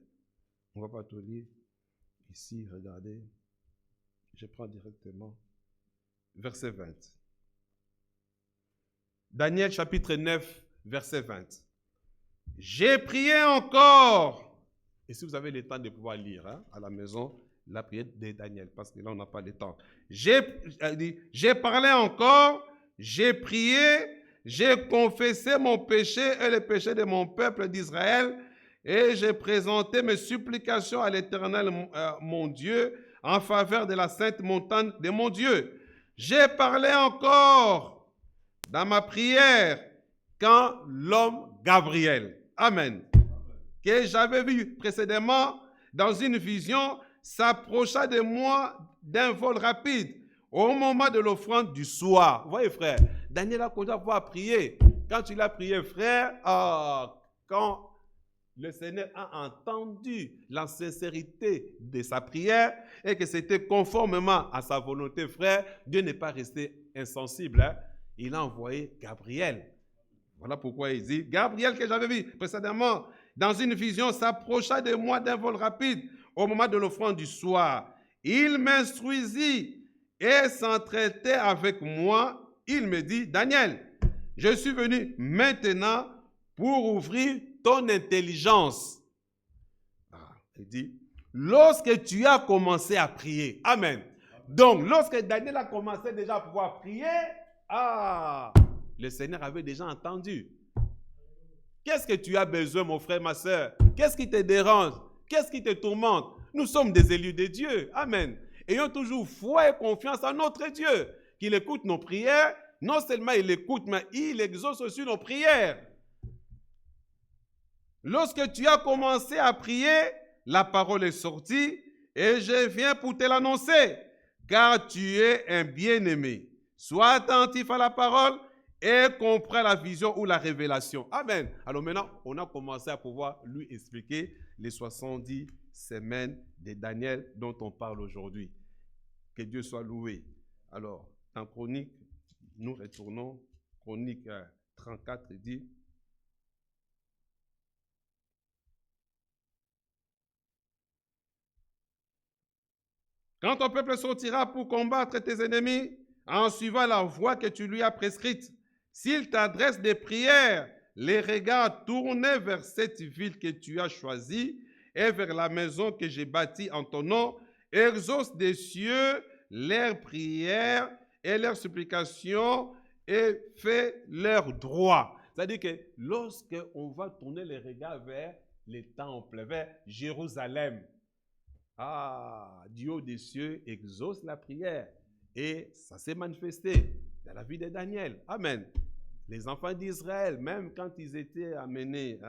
D: On ne va pas tout lire. Ici, regardez. Je prends directement verset 20. Daniel chapitre 9, verset 20. J'ai prié encore. Et si vous avez le temps de pouvoir lire à la maison, la prière de Daniel, parce que là, on n'a pas le temps. J'ai parlé encore, j'ai prié, j'ai confessé mon péché et le péché de mon peuple d'Israël, et j'ai présenté mes supplications à l'Éternel, mon Dieu, en faveur de la sainte montagne de mon Dieu. J'ai parlé encore dans ma prière quand l'homme Gabriel, Amen, que j'avais vu précédemment dans une vision, s'approcha de moi d'un vol rapide au moment de l'offrande du soir. Vous voyez, frère, Daniel a commencé à pouvoir prier. Quand il a prié, frère, quand le Seigneur a entendu la sincérité de sa prière et que c'était conformément à sa volonté, frère, Dieu n'est pas resté insensible. Il a envoyé Gabriel. Voilà pourquoi il dit, Gabriel que j'avais vu précédemment dans une vision s'approcha de moi d'un vol rapide au moment de l'offrande du soir. Il m'instruisit et s'entretait avec moi. Il me dit, Daniel, je suis venu maintenant pour ouvrir ton intelligence. Il dit, lorsque tu as commencé à prier, Amen. Donc, lorsque Daniel a commencé déjà à pouvoir prier, le Seigneur avait déjà entendu. Qu'est-ce que tu as besoin, mon frère, ma soeur? Qu'est-ce qui te dérange? Qu'est-ce qui te tourmente? Nous sommes des élus de Dieu. Amen. Ayons toujours foi et confiance en notre Dieu, qu'il écoute nos prières. Non seulement il écoute, mais il exauce aussi nos prières. Lorsque tu as commencé à prier, la parole est sortie et je viens pour te l'annoncer, car tu es un bien-aimé. Sois attentif à la parole et comprends la vision ou la révélation. Amen. Alors maintenant, on a commencé à pouvoir lui expliquer les 70 semaines de Daniel dont on parle aujourd'hui. Que Dieu soit loué. Alors, en Chronique, nous retournons, Chronique 34 dit, Quand ton peuple sortira pour combattre tes ennemis, en suivant la voie que tu lui as prescrite, s'il t'adresse des prières, les regards tournés vers cette ville que tu as choisie et vers la maison que j'ai bâtie en ton nom, exauce des cieux leurs prières et leurs supplications et fais leur droit. C'est-à-dire que lorsque on va tourner les regards vers les temples, vers Jérusalem, du haut des cieux exauce la prière. Et ça s'est manifesté dans la vie de Daniel. Amen. Les enfants d'Israël, même quand ils étaient amenés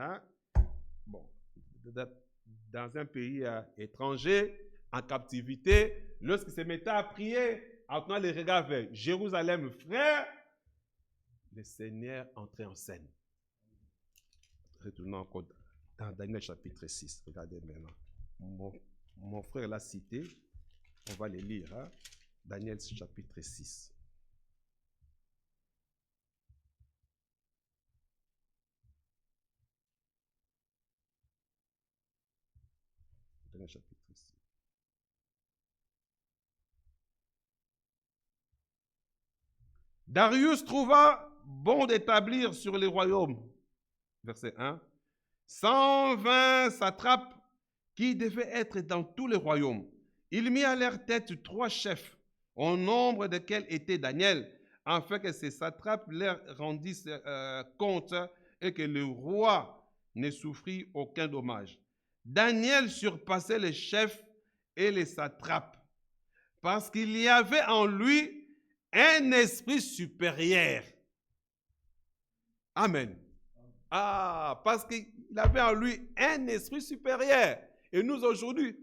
D: dans un pays étranger, en captivité, lorsqu'ils se mettaient à prier, en tenant les regards vers Jérusalem, frère, le Seigneur entrait en scène. Retournons encore dans Daniel chapitre 6. Regardez maintenant. Mon frère l'a cité. On va les lire. Daniel chapitre 6. Daniel chapitre 6. Darius trouva bon d'établir sur les royaumes, verset 1, 120 satrapes qui devaient être dans tous les royaumes. Il mit à leur tête 3 chefs, au nombre desquels était Daniel, afin que ces satrapes leur rendissent compte et que le roi ne souffrit aucun dommage. Daniel surpassait les chefs et les satrapes, parce qu'il y avait en lui un esprit supérieur. Amen. Parce qu'il avait en lui un esprit supérieur. Et nous aujourd'hui,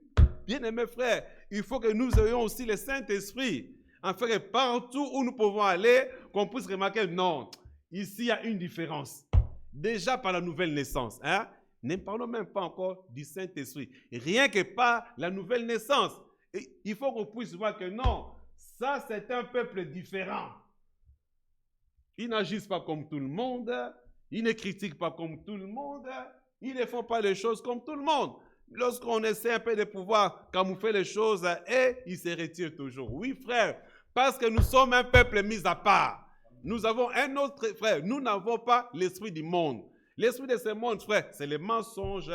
D: bien-aimés frères, il faut que nous ayons aussi le Saint-Esprit, afin que partout où nous pouvons aller, qu'on puisse remarquer, non, ici il y a une différence. Déjà par la nouvelle naissance. Ne parlons même pas encore du Saint-Esprit. Rien que par la nouvelle naissance. Et il faut qu'on puisse voir que non, ça c'est un peuple différent. Ils n'agissent pas comme tout le monde. Ils ne critiquent pas comme tout le monde. Ils ne font pas les choses comme tout le monde. Lorsqu'on essaie un peu de pouvoir camoufler les choses, ils se retirent toujours. Oui, frère, parce que nous sommes un peuple mis à part. Nous avons un autre frère. Nous n'avons pas l'esprit du monde. L'esprit de ce monde, frère, c'est les mensonges,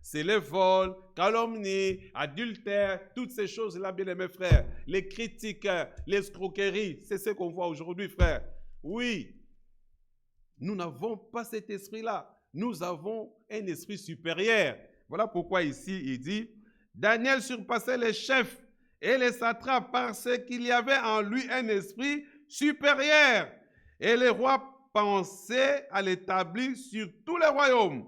D: c'est les vols, calomnies, adultère, toutes ces choses-là, bien aimés frères. Les critiques, les escroqueries, c'est ce qu'on voit aujourd'hui, frère. Oui, nous n'avons pas cet esprit-là. Nous avons un esprit supérieur. Voilà pourquoi ici, il dit, Daniel surpassait les chefs et les satrapes parce qu'il y avait en lui un esprit supérieur. Et les rois pensaient à l'établir sur tous les royaumes.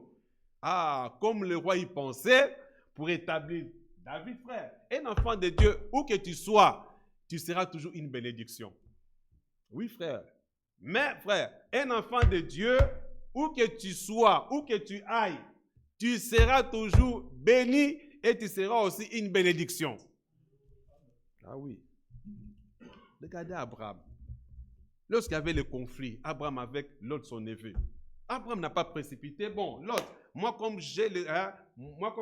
D: Comme le roi y pensait pour établir David, frère, un enfant de Dieu, où que tu sois, tu seras toujours une bénédiction. Oui, frère. Mais, frère, un enfant de Dieu, où que tu sois, où que tu ailles, tu seras toujours béni et tu seras aussi une bénédiction. Ah oui. Regardez Abraham. Lorsqu'il y avait le conflit, Abraham avec Lot, son neveu, Abraham n'a pas précipité. Bon, Lot, moi comme je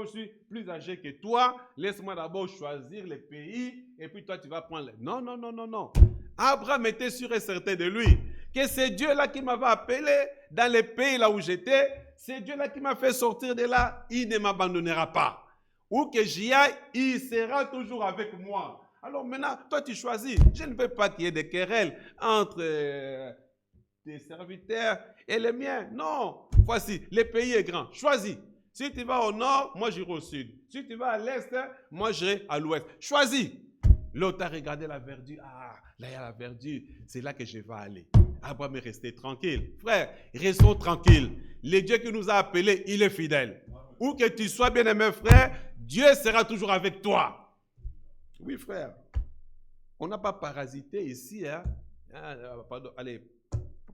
D: suis plus âgé que toi, laisse-moi d'abord choisir les pays et puis toi tu vas prendre les... Non, non, non, non, non. Abraham était sûr et certain de lui que c'est Dieu-là qui m'avait appelé dans les pays là où j'étais. C'est Dieu-là qui m'a fait sortir de là. Il ne m'abandonnera pas. Où que j'y aille, il sera toujours avec moi. Alors maintenant, toi tu choisis. Je ne veux pas qu'il y ait des querelles entre tes serviteurs et les miens. Non. Voici, le pays est grand. Choisis. Si tu vas au nord, moi j'irai au sud. Si tu vas à l'est, moi j'irai à l'ouest. Choisis. L'autre a regardé la verdure. Là il y a la verdure. C'est là que je vais aller. Abraham est resté tranquille. Frère, restons tranquilles. Le Dieu qui nous a appelés, il est fidèle. Où que tu sois, bien-aimé frère, Dieu sera toujours avec toi. Oui, frère. On n'a pas parasité ici,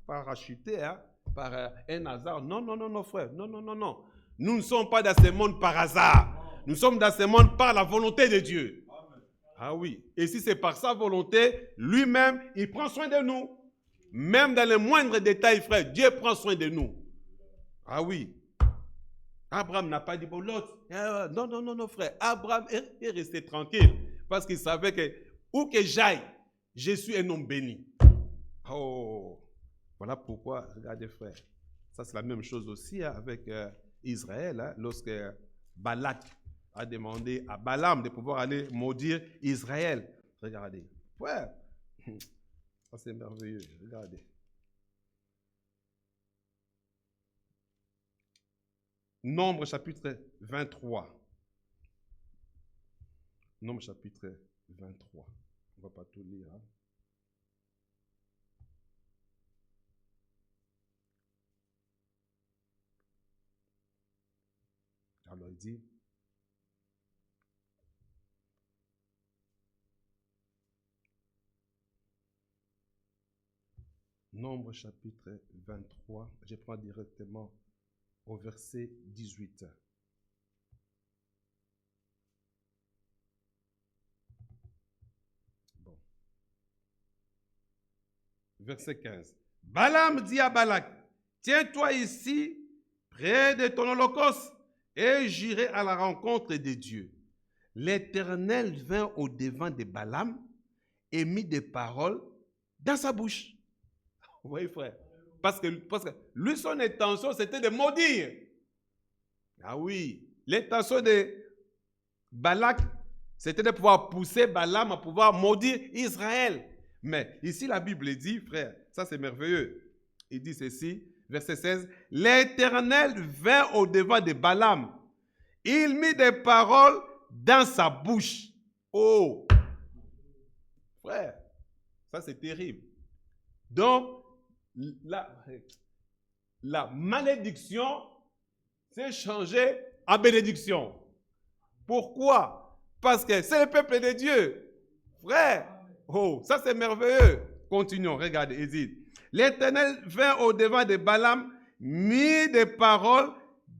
D: parachuté par un hasard. Non, non, non, non, frère. Non, non, non, non. Nous ne sommes pas dans ce monde par hasard. Nous sommes dans ce monde par la volonté de Dieu. Ah oui. Et si c'est par sa volonté, lui-même, il prend soin de nous. Même dans les moindres détails, frère, Dieu prend soin de nous. Ah oui. Abraham n'a pas dit, bon, l'autre. Non, non, non, non, frère. Abraham est resté tranquille. Parce qu'il savait que où que j'aille, je suis un homme béni. Oh, voilà pourquoi, regardez frère, ça c'est la même chose aussi avec Israël, hein, lorsque Balak a demandé à Balaam de pouvoir aller maudire Israël. Regardez, ouais, ça c'est merveilleux, regardez. Nombre chapitre 23. Nombre chapitre 23. On ne va pas tout lire. Hein. Alors il dit, Nombre chapitre 23, je prends directement au verset 18. Bon. Verset 15. Balaam dit à Balak, tiens-toi ici, près de ton holocauste, et j'irai à la rencontre de Dieu. L'Éternel vint au-devant de Balaam et mit des paroles dans sa bouche. Vous voyez, frère? Parce que lui, son intention, c'était de maudire. Ah oui, l'intention de Balak, c'était de pouvoir pousser Balaam à pouvoir maudire Israël. Mais ici, la Bible dit, frère, ça c'est merveilleux. Il dit ceci, verset 16, l'Éternel vint au-devant de Balaam. Il mit des paroles dans sa bouche. Oh, frère, ça c'est terrible. Donc, la malédiction s'est changée en bénédiction. Pourquoi? Parce que c'est le peuple de Dieu. Frère, oh, ça c'est merveilleux. Continuons, regardez, il dit, l'Éternel vint au-devant de Balaam, mit des paroles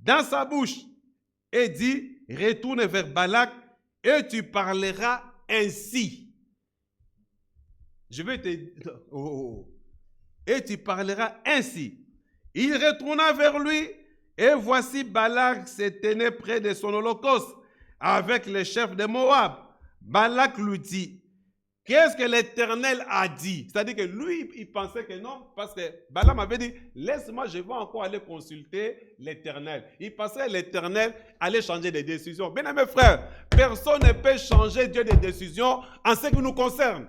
D: dans sa bouche et dit, retourne vers Balak et tu parleras ainsi. Je vais te... Et tu parleras ainsi. Il retourna vers lui, et voici Balak se tenait près de son holocauste, avec les chefs de Moab. Balak lui dit, qu'est-ce que l'Éternel a dit? C'est-à-dire que lui, il pensait que non, parce que Balaam avait dit, laisse-moi, je vais encore aller consulter l'Éternel. Il pensait que l'Éternel allait changer des décisions. Bien aimé frère, personne ne peut changer Dieu des décisions en ce qui nous concerne.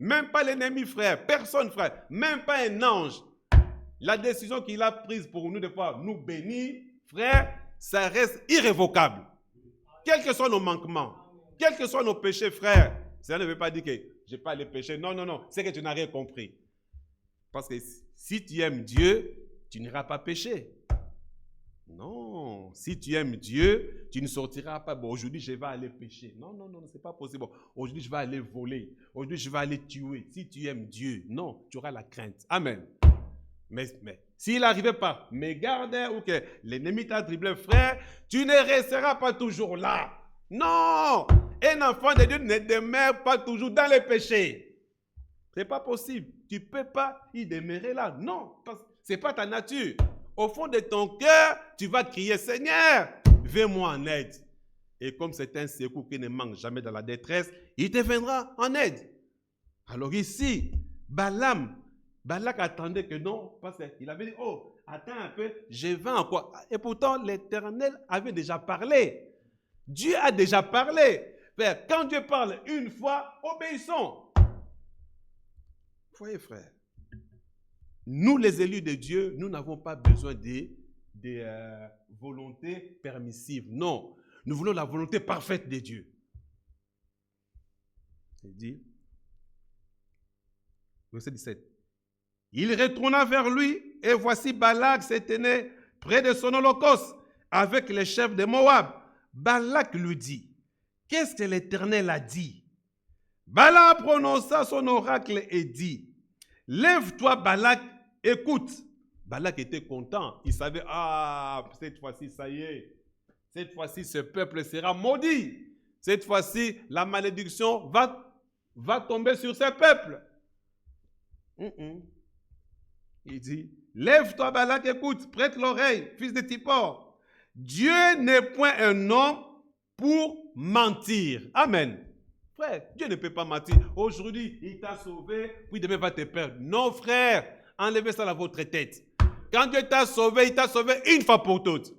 D: Même pas l'ennemi, frère. Personne, frère. Même pas un ange. La décision qu'il a prise pour nous de pouvoir nous bénir, frère, ça reste irrévocable. Quels que soient nos manquements, quels que soient nos péchés, frère, ça ne veut pas dire que je n'ai pas les péchés. Non, non, non. C'est que tu n'as rien compris. Parce que si tu aimes Dieu, tu n'iras pas pécher. Non, si tu aimes Dieu, tu ne sortiras pas. Bon, aujourd'hui, je vais aller pécher. Non, non, non, ce n'est pas possible. Bon, aujourd'hui, je vais aller voler. Aujourd'hui, je vais aller tuer. Si tu aimes Dieu, non, tu auras la crainte. Amen. Mais s'il n'arrivait pas, mais garde, ou que l'ennemi t'a dribblé, frère, tu ne resteras pas toujours là. Non, un enfant de Dieu ne demeure pas toujours dans les péchés. Ce n'est pas possible. Tu ne peux pas y demeurer là. Non, parce que ce n'est pas ta nature. Au fond de ton cœur, tu vas crier, Seigneur, viens-moi en aide. Et comme c'est un secours qui ne manque jamais dans la détresse, il te viendra en aide. Alors ici, Balak attendait que non, parce qu'il avait dit, oh, attends un peu, je vais encore. Et pourtant, l'Éternel avait déjà parlé. Dieu a déjà parlé. Quand Dieu parle une fois, obéissons. Vous voyez, frère. Nous, les élus de Dieu, nous n'avons pas besoin des volontés permissives. Non, nous voulons la volonté parfaite de Dieu. Il dit, verset 17, il retourna vers lui et voici Balak se tenait près de son holocauste avec les chefs de Moab. Balak lui dit, qu'est-ce que l'Éternel a dit? Balak prononça son oracle et dit, lève-toi Balak, écoute. Balak était content. Il savait, ah, cette fois-ci, ça y est. Cette fois-ci, ce peuple sera maudit. Cette fois-ci, la malédiction va tomber sur ce peuple. Il dit, lève-toi Balak, écoute, prête l'oreille, fils de Tippor. Dieu n'est point un homme pour mentir. Amen. Frère, Dieu ne peut pas mentir. Aujourd'hui, il t'a sauvé, puis demain il va te perdre. Non, frère, enlevez ça dans votre tête. Quand Dieu t'a sauvé, il t'a sauvé une fois pour toutes.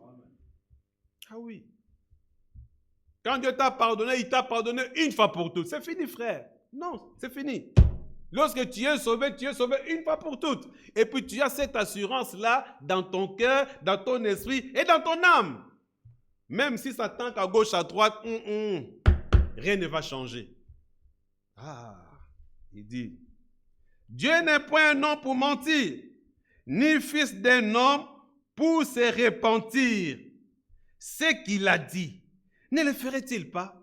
D: Ah oui. Quand Dieu t'a pardonné, il t'a pardonné une fois pour toutes. C'est fini, frère. Non, c'est fini. Lorsque tu es sauvé une fois pour toutes. Et puis tu as cette assurance-là dans ton cœur, dans ton esprit et dans ton âme. Même si ça tanque à gauche, à droite, rien ne va changer. Ah, il dit, Dieu n'est point un homme pour mentir, ni fils d'un homme pour se repentir. Ce qu'il a dit, ne le ferait-il pas?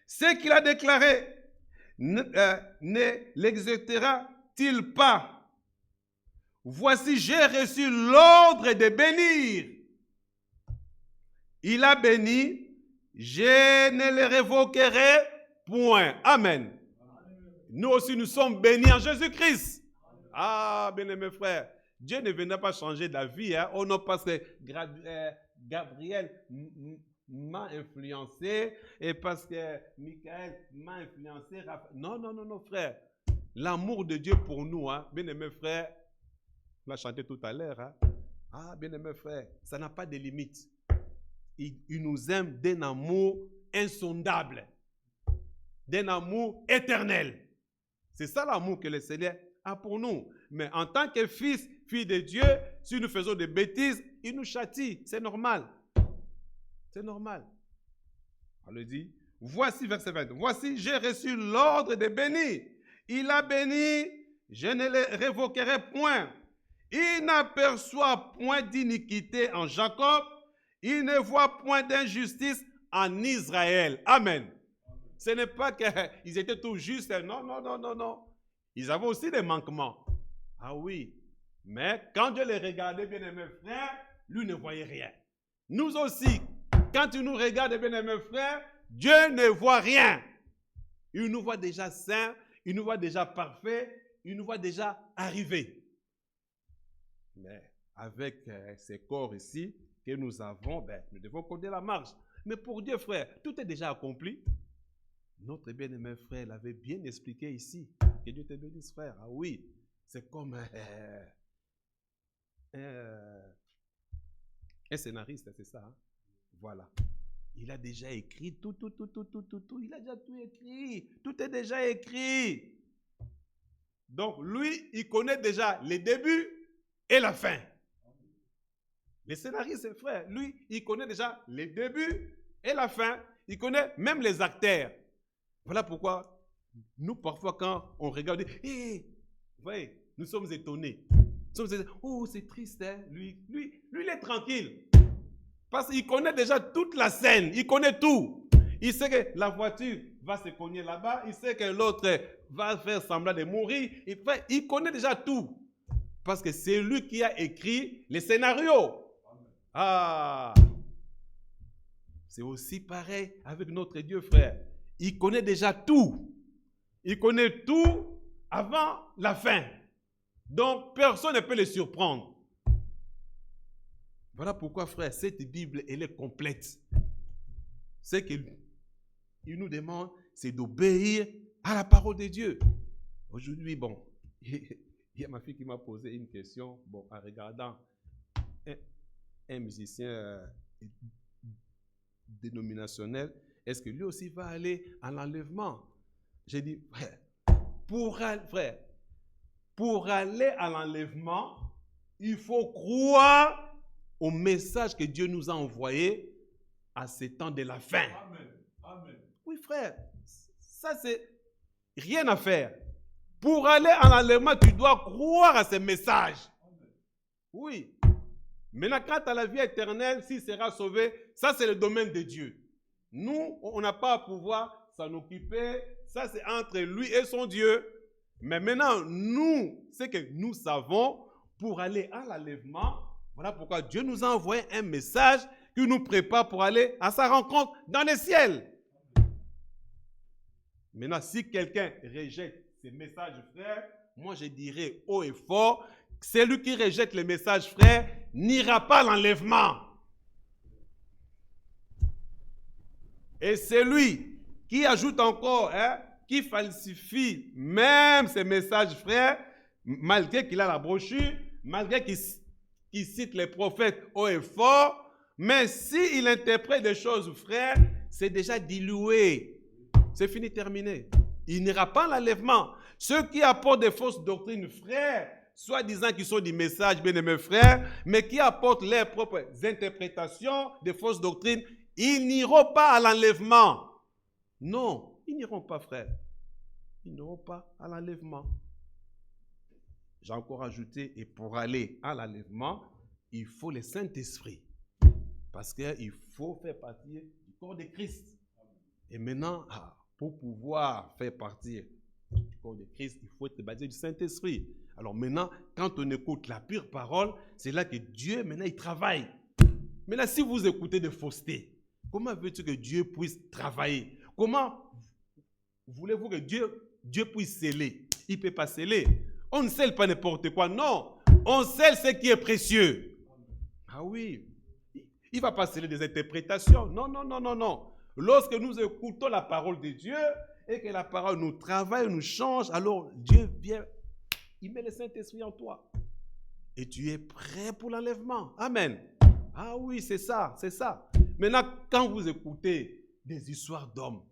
D: Ce qu'il a déclaré, ne l'exécutera-t-il pas? Voici, j'ai reçu l'ordre de bénir. Il a béni, je ne le révoquerai point. Amen. Nous aussi, nous sommes bénis en Jésus-Christ. Ah, bien-aimés frères, Dieu ne venait pas changer la vie. Hein? Oh non, parce que Gabriel m'a influencé et parce que Michael m'a influencé. Non, non, non, non, frère. L'amour de Dieu pour nous, hein, bien-aimés frères, on l'a chanté tout à l'heure. Hein? Ah, bien-aimés frères, ça n'a pas de limite. Il nous aime d'un amour insondable, d'un amour éternel. C'est ça l'amour que le Seigneur a pour nous. Mais en tant que fils, fille de Dieu, si nous faisons des bêtises, il nous châtie. C'est normal. C'est normal. On le dit. Voici, verset 20. Voici, j'ai reçu l'ordre de bénir. Il a béni, je ne le révoquerai point. Il n'aperçoit point d'iniquité en Jacob. Il ne voit point d'injustice en Israël. Amen. Ce n'est pas qu'ils étaient tout justes. Non, non, non, non, non. Ils avaient aussi des manquements. Ah oui. Mais quand Dieu les regardait, bien-aimés frères, lui ne voyait rien. Nous aussi, quand il nous regarde, bien-aimés frères, Dieu ne voit rien. Il nous voit déjà saints, il nous voit déjà parfaits, il nous voit déjà arrivés. Mais avec ces corps ici que nous avons, nous devons compter la marche. Mais pour Dieu, frère, tout est déjà accompli. Notre bien-aimé frère l'avait bien expliqué ici. Que Dieu te bénisse, frère. Ah oui, c'est comme un scénariste, c'est ça. Hein? Voilà. Il a déjà écrit tout. Il a déjà tout écrit. Tout est déjà écrit. Donc, lui, il connaît déjà les débuts et la fin. Les scénaristes, frère, lui, il connaît déjà les débuts et la fin. Il connaît même les acteurs. Voilà pourquoi nous, parfois, quand on regarde, voyez, nous sommes étonnés. Oh, c'est triste, hein? Lui, il est tranquille. Parce qu'il connaît déjà toute la scène. Il connaît tout. Il sait que la voiture va se cogner là-bas. Il sait que l'autre va faire semblant de mourir. Il connaît déjà tout. Parce que c'est lui qui a écrit les scénarios. Ah! C'est aussi pareil avec notre Dieu, frère. Il connaît déjà tout. Il connaît tout avant la fin. Donc, personne ne peut le surprendre. Voilà pourquoi, frère, cette Bible, elle est complète. Ce qu'il nous demande, c'est d'obéir à la parole de Dieu. Aujourd'hui, bon, il y a ma fille qui m'a posé une question, bon, en regardant un musicien dénominationnel, est-ce que lui aussi va aller à l'enlèvement? J'ai dit, frère, pour aller à l'enlèvement, il faut croire au message que Dieu nous a envoyé à ces temps de la fin. Amen. Amen. Oui, frère, ça c'est rien à faire. Pour aller à l'enlèvement, tu dois croire à ces messages. Amen. Oui. Maintenant, quant à la vie éternelle, s'il sera sauvé, ça c'est le domaine de Dieu. Nous, on n'a pas à pouvoir s'en occuper. Ça, c'est entre lui et son Dieu. Mais maintenant, nous, c'est que nous savons, pour aller à l'enlèvement, voilà pourquoi Dieu nous a envoyé un message qui nous prépare pour aller à sa rencontre dans les ciels. Maintenant, si quelqu'un rejette ces messages, frère, moi je dirais haut et fort, celui qui rejette les messages, frère, n'ira pas à l'enlèvement. Et celui qui ajoute encore, qui falsifie même ces messages, frère, malgré qu'il a la brochure, malgré qu'il cite les prophètes haut et fort, mais s'il interprète des choses, frère, c'est déjà dilué. C'est fini, terminé. Il n'ira pas à l'enlèvement. Ceux qui apportent des fausses doctrines, frère, soi-disant qu'ils sont des messages, bien-aimés frères, mais qui apportent leurs propres interprétations des fausses doctrines, ils n'iront pas à l'enlèvement. Non, ils n'iront pas, frère. Ils n'iront pas à l'enlèvement. J'ai encore ajouté, et pour aller à l'enlèvement, il faut le Saint-Esprit. Parce qu'il faut faire partie du corps de Christ. Et maintenant, pour pouvoir faire partie du corps de Christ, il faut être baptisé du Saint-Esprit. Alors maintenant, quand on écoute la pure parole, c'est là que Dieu, maintenant, il travaille. Maintenant, si vous écoutez des faussetés, comment veux-tu que Dieu puisse travailler? Comment voulez-vous que Dieu puisse sceller? Il ne peut pas sceller. On ne scelle pas n'importe quoi, non. On scelle ce qui est précieux. Ah oui. Il ne va pas sceller des interprétations. Non, non, non, non, non. Lorsque nous écoutons la parole de Dieu et que la parole nous travaille, nous change, alors Dieu vient, il met le Saint-Esprit en toi. Et tu es prêt pour l'enlèvement. Amen. Ah oui, c'est ça, c'est ça. Maintenant, quand vous écoutez des histoires d'hommes,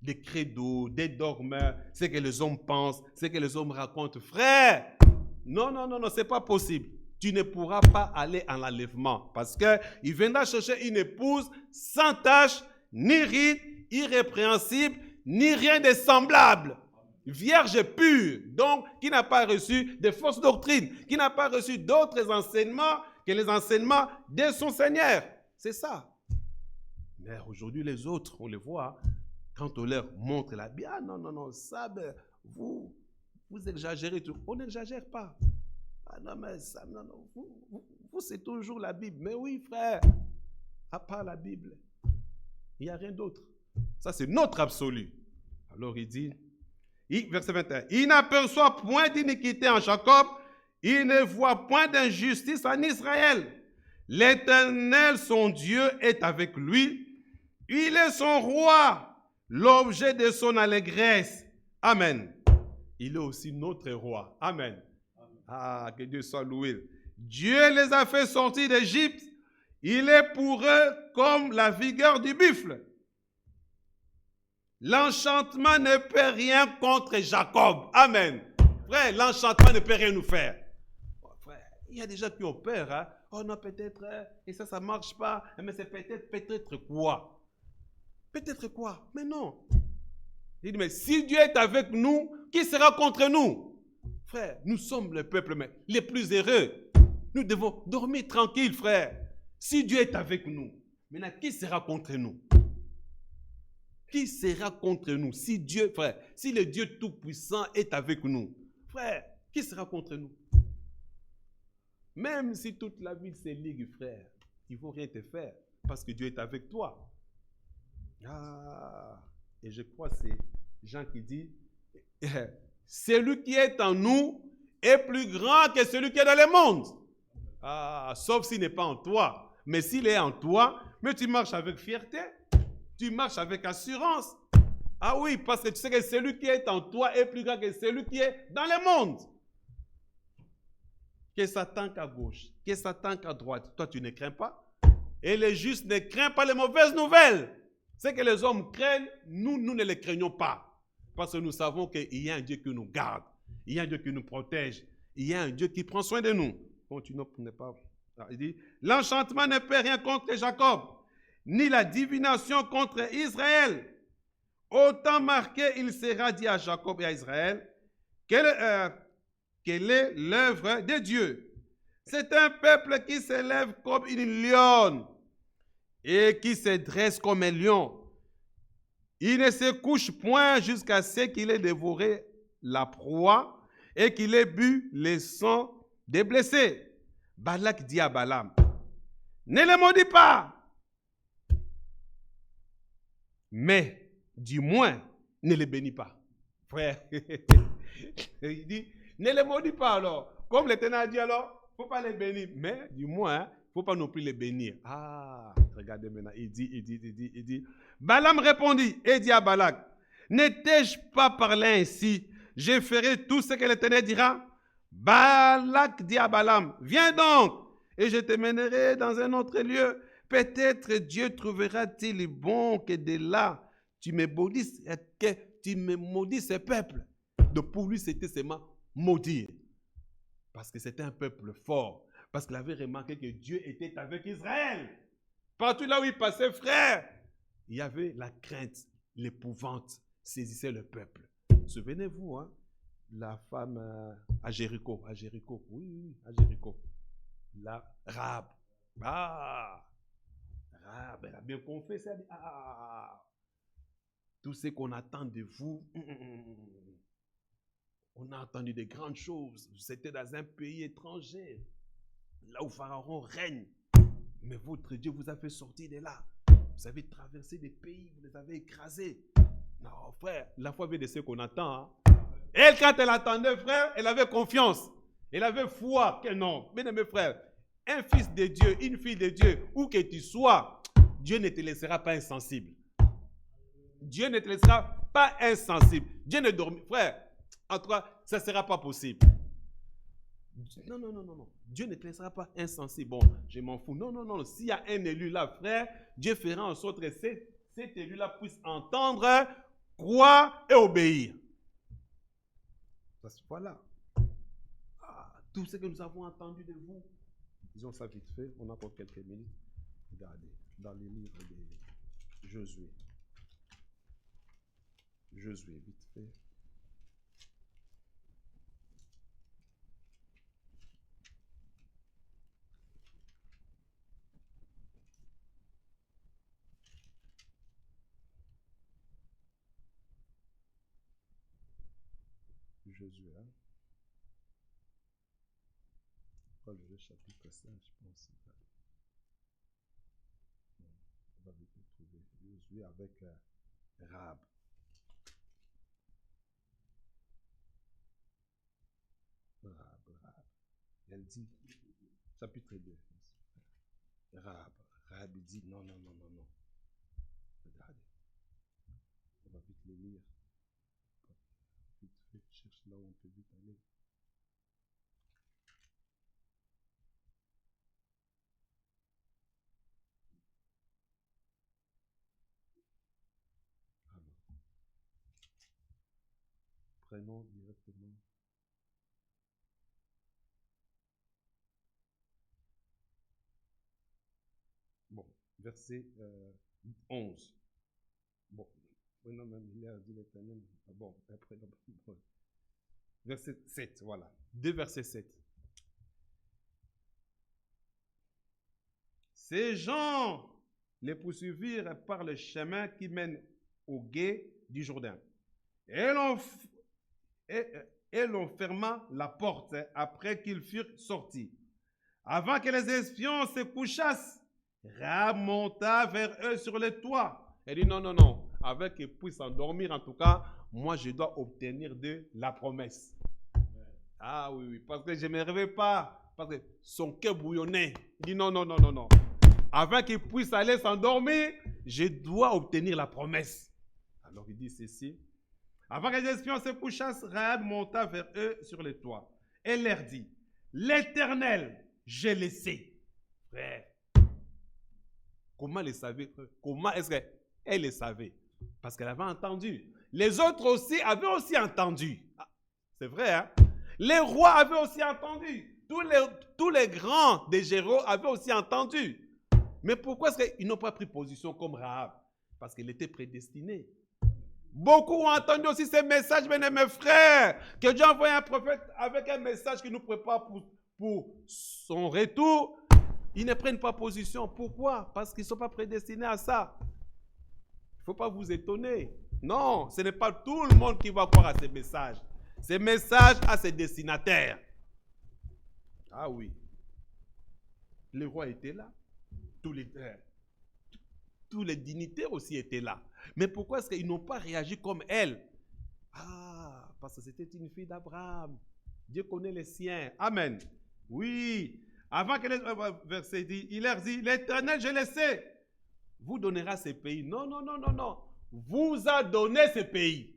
D: des credos, des dogmes, ce que les hommes pensent, ce que les hommes racontent, frère, non, non, non, non, c'est pas possible. Tu ne pourras pas aller en l'enlèvement parce qu'il viendra chercher une épouse sans tache, ni ride, irrépréhensible, ni rien de semblable. Vierge pure, donc qui n'a pas reçu de fausses doctrines, qui n'a pas reçu d'autres enseignements que les enseignements de son Seigneur. C'est ça. Mais aujourd'hui, les autres, on les voit, quand on leur montre la Bible, ah non, non, non, ça, ben, vous exagérez tout. On n'exagère pas. Ah non, mais ça, non, non, vous c'est toujours la Bible. Mais oui, frère, à part la Bible, il n'y a rien d'autre. Ça, c'est notre absolu. Alors il dit, verset 21, il n'aperçoit point d'iniquité en Jacob, il ne voit point d'injustice en Israël. L'Éternel, son Dieu, est avec lui. Il est son roi, l'objet de son allégresse. Amen. Il est aussi notre roi. Amen. Ah, que Dieu soit loué. Dieu les a fait sortir d'Égypte. Il est pour eux comme la vigueur du buffle. L'enchantement ne peut rien contre Jacob. Amen. Frère, l'enchantement ne peut rien nous faire. Oh, frère, il y a des gens qui ont peur. Hein? Oh non, peut-être, et ça ne marche pas. Mais c'est peut-être quoi? Peut-être quoi? Mais non. Il dit, mais si Dieu est avec nous, qui sera contre nous? Frère, nous sommes le peuple les plus heureux. Nous devons dormir tranquille, frère. Si Dieu est avec nous, maintenant, qui sera contre nous? Qui sera contre nous? Si Dieu, frère, si le Dieu Tout-Puissant est avec nous, frère, qui sera contre nous? Même si toute la ville se ligue, frère, il ne faut rien te faire parce que Dieu est avec toi. Ah, et je crois que c'est Jean qui dit, celui qui est en nous est plus grand que celui qui est dans le monde. Ah, sauf s'il n'est pas en toi. Mais s'il est en toi, mais tu marches avec fierté, tu marches avec assurance. Ah oui, parce que tu sais que celui qui est en toi est plus grand que celui qui est dans le monde. Que Satan qu'à gauche, que Satan qu'à droite, toi tu ne crains pas. Et les justes ne craignent pas les mauvaises nouvelles. Ce que les hommes craignent, nous ne les craignons pas. Parce que nous savons qu'il y a un Dieu qui nous garde. Il y a un Dieu qui nous protège. Il y a un Dieu qui prend soin de nous. Continuons pour ne pas... Il dit, l'enchantement ne peut rien contre Jacob, ni la divination contre Israël. Autant marqué, il sera dit à Jacob et à Israël, quelle est l'œuvre de Dieu. C'est un peuple qui s'élève comme une lionne et qui se dresse comme un lion. Il ne se couche point jusqu'à ce qu'il ait dévoré la proie et qu'il ait bu le sang des blessés. Balak dit à Balaam, ne le maudis pas, mais du moins ne le bénis pas. Frère, il dit, ne le maudis pas alors. Comme l'Éternel a dit alors, il ne faut pas les bénir, mais du moins, faut pas non plus les bénir. Ah, regardez maintenant, il dit. Balaam répondit et dit à Balak, n'étais-je pas parlé ainsi? Je ferai tout ce que l'Éternel dira. Balak dit à Balaam, viens donc, et je te mènerai dans un autre lieu. Peut-être Dieu trouvera-t-il bon que de là, tu me maudisses ce peuple. Donc pour lui, c'était seulement maudire. Parce que c'était un peuple fort. Parce qu'il avait remarqué que Dieu était avec Israël. Partout là où il passait, frère, il y avait la crainte, l'épouvante saisissait le peuple. Souvenez-vous, hein, la femme à Jéricho, oui, à Jéricho. La Rahab. Rahab, elle a bien confessé. Elle a dit, tout ce qu'on attend de vous, on a entendu de grandes choses. C'était dans un pays étranger, là où Pharaon règne. Mais votre Dieu vous a fait sortir de là. Vous avez traversé des pays, vous les avez écrasés. Non, frère, la foi vient de ce qu'on attend. Hein. Elle, quand elle attendait, frère, elle avait confiance. Elle avait foi. Que non, bien aimé frère, un fils de Dieu, une fille de Dieu, où que tu sois, Dieu ne te laissera pas insensible. Dieu ne te laissera pas insensible. Dieu ne dormit. Frère, en toi, ça ne sera pas possible. Non. Dieu ne te laissera pas insensible. Bon, je m'en fous. Non. S'il y a un élu là, frère, Dieu fera en sorte que cet élu-là puisse entendre, croire et obéir. Voilà. Tout ce que nous avons entendu de vous. Disons ça vite fait. On a encore quelques minutes. Regardez, dans les livres de Josué. Josué, vite fait. Josué, hein? Pas le chapitre 5, je pense. On va vite trouver Josué avec Rahab. Rahab. Elle dit, chapitre 2. Rahab dit, non. Regardez. On va vite le lire. Cherche là où on peut vite aller. Alors, prenons directement. Bon, verset 11. Bon, non, même il a dit l'Éternel. Bon, après, bon. Verset 7, voilà. 2 versets 7. Ces gens les poursuivirent par le chemin qui mène au gué du Jourdain. Et l'on ferma la porte après qu'ils furent sortis. Avant que les espions se couchassent, Rahab monta vers eux sur le toit. Elle dit non. Avec qu'ils puissent s'endormir, en tout cas, moi je dois obtenir de la promesse. Ah oui, parce que je ne me réveille pas, parce que son cœur bouillonnait. Il dit non. Avant qu'il puisse aller s'endormir, je dois obtenir la promesse. Alors il dit ceci. Avant que les espions se couchassent, Rahab monta vers eux sur le toit. Elle leur dit, l'Éternel, je le sais. Frère, comment le savait? Comment est-ce qu'elle le savait? Parce qu'elle avait entendu. Les autres aussi avaient aussi entendu. Ah, c'est vrai, hein? Les rois avaient aussi entendu. Tous les grands des Géros avaient aussi entendu. Mais pourquoi est-ce qu'ils n'ont pas pris position comme Rahab? Parce qu'elle était prédestinée. Beaucoup ont entendu aussi ces messages, mes frères, que Dieu a envoyé un prophète avec un message qui nous prépare pour son retour. Ils ne prennent pas position. Pourquoi? Parce qu'ils ne sont pas prédestinés à ça. Il ne faut pas vous étonner. Non, ce n'est pas tout le monde qui va croire à ces messages. Ces messages à ses destinataires. Ah oui. Les rois étaient là. Tous les dignitaires aussi étaient là. Mais pourquoi est-ce qu'ils n'ont pas réagi comme elle? Ah, parce que c'était une fille d'Abraham. Dieu connaît les siens. Amen. Oui. Avant que verset dit, il leur dit, l'Éternel, je le sais, vous donnera ce pays. Non, non, non, non, non. Vous a donné ce pays.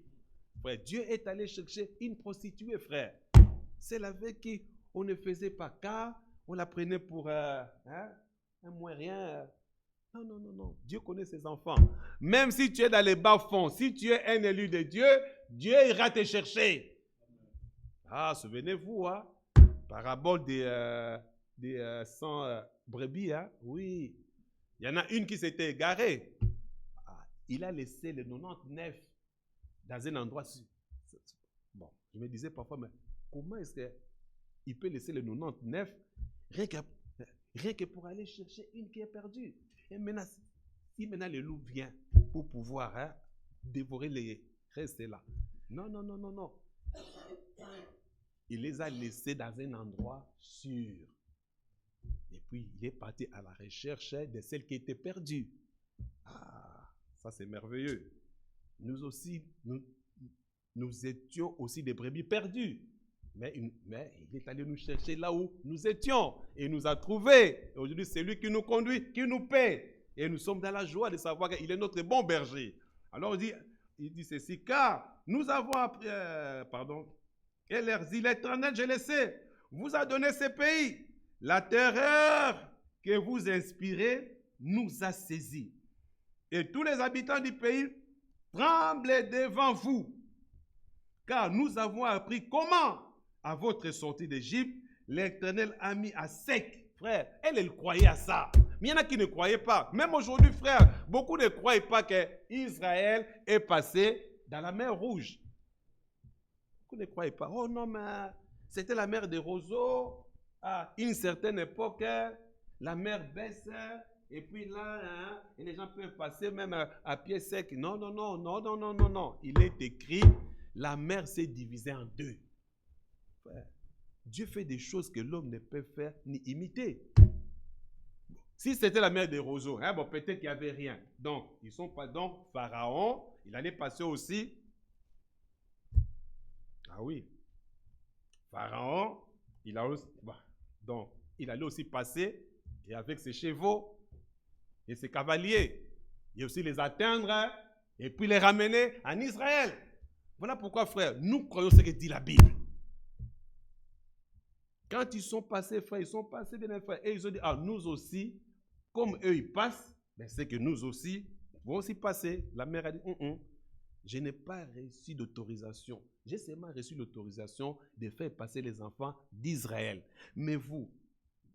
D: Frère, Dieu est allé chercher une prostituée, frère. Celle avec qui on ne faisait pas cas, on la prenait pour un moyen. Non, non, non, non. Dieu connaît ses enfants. Même si tu es dans les bas-fonds, si tu es un élu de Dieu, Dieu ira te chercher. Ah, souvenez-vous, hein? Parabole des 100 brebis, hein? Oui. Il y en a une qui s'était égarée. Ah, il a laissé les 99 dans un endroit. Bon, je me disais parfois, mais comment est-ce qu'il peut laisser les 99 rien que pour aller chercher une qui est perdue? Et maintenant, si maintenant le loup vient pour pouvoir dévorer les restes là. Non, non, non, non, non. Il les a laissés dans un endroit sûr. Et puis, il est parti à la recherche de celle qui était perdue. Ah, ça c'est merveilleux. Nous aussi, nous étions aussi des brebis perdues. Mais il est allé nous chercher là où nous étions. Et il nous a trouvés. Et aujourd'hui, c'est lui qui nous conduit, qui nous paie. Et nous sommes dans la joie de savoir qu'il est notre bon berger. Alors il dit ceci, car nous avons appris, et leur dit, l'Éternel, je le sais, vous a donné ce pays. La terreur que vous inspirez nous a saisis. Et tous les habitants du pays tremblent devant vous. Car nous avons appris comment, à votre sortie d'Égypte, l'Éternel a mis à sec. Frère, elle croyait à ça. Mais il y en a qui ne croyaient pas. Même aujourd'hui, frère, beaucoup ne croyaient pas qu'Israël est passé dans la mer Rouge. Beaucoup ne croyaient pas. Oh non, mais c'était la mer des roseaux. À une certaine époque, la mer baisse. Et puis là, et les gens peuvent passer même à pied sec. Non, non, non, non, non, non, non, non. Il est écrit, la mer s'est divisée en deux. Frère, Dieu fait des choses que l'homme ne peut faire ni imiter. Si c'était la mer des roseaux, bon, peut-être qu'il n'y avait rien. Donc, ils sont pas. Donc, Pharaon, il allait passer aussi. Ah oui. Pharaon, il a aussi. Donc, il allait aussi passer et avec ses chevaux et ses cavaliers. Et aussi les atteindre et puis les ramener en Israël. Voilà pourquoi, frère, nous croyons ce que dit la Bible. Quand ils sont passés, frère, ils sont passés bien, frère, et ils ont dit, ah, nous aussi, comme eux, ils passent, ben, c'est que nous aussi, vont aussi passer. La mère a dit, je n'ai pas reçu d'autorisation. J'ai seulement reçu l'autorisation de faire passer les enfants d'Israël. Mais vous,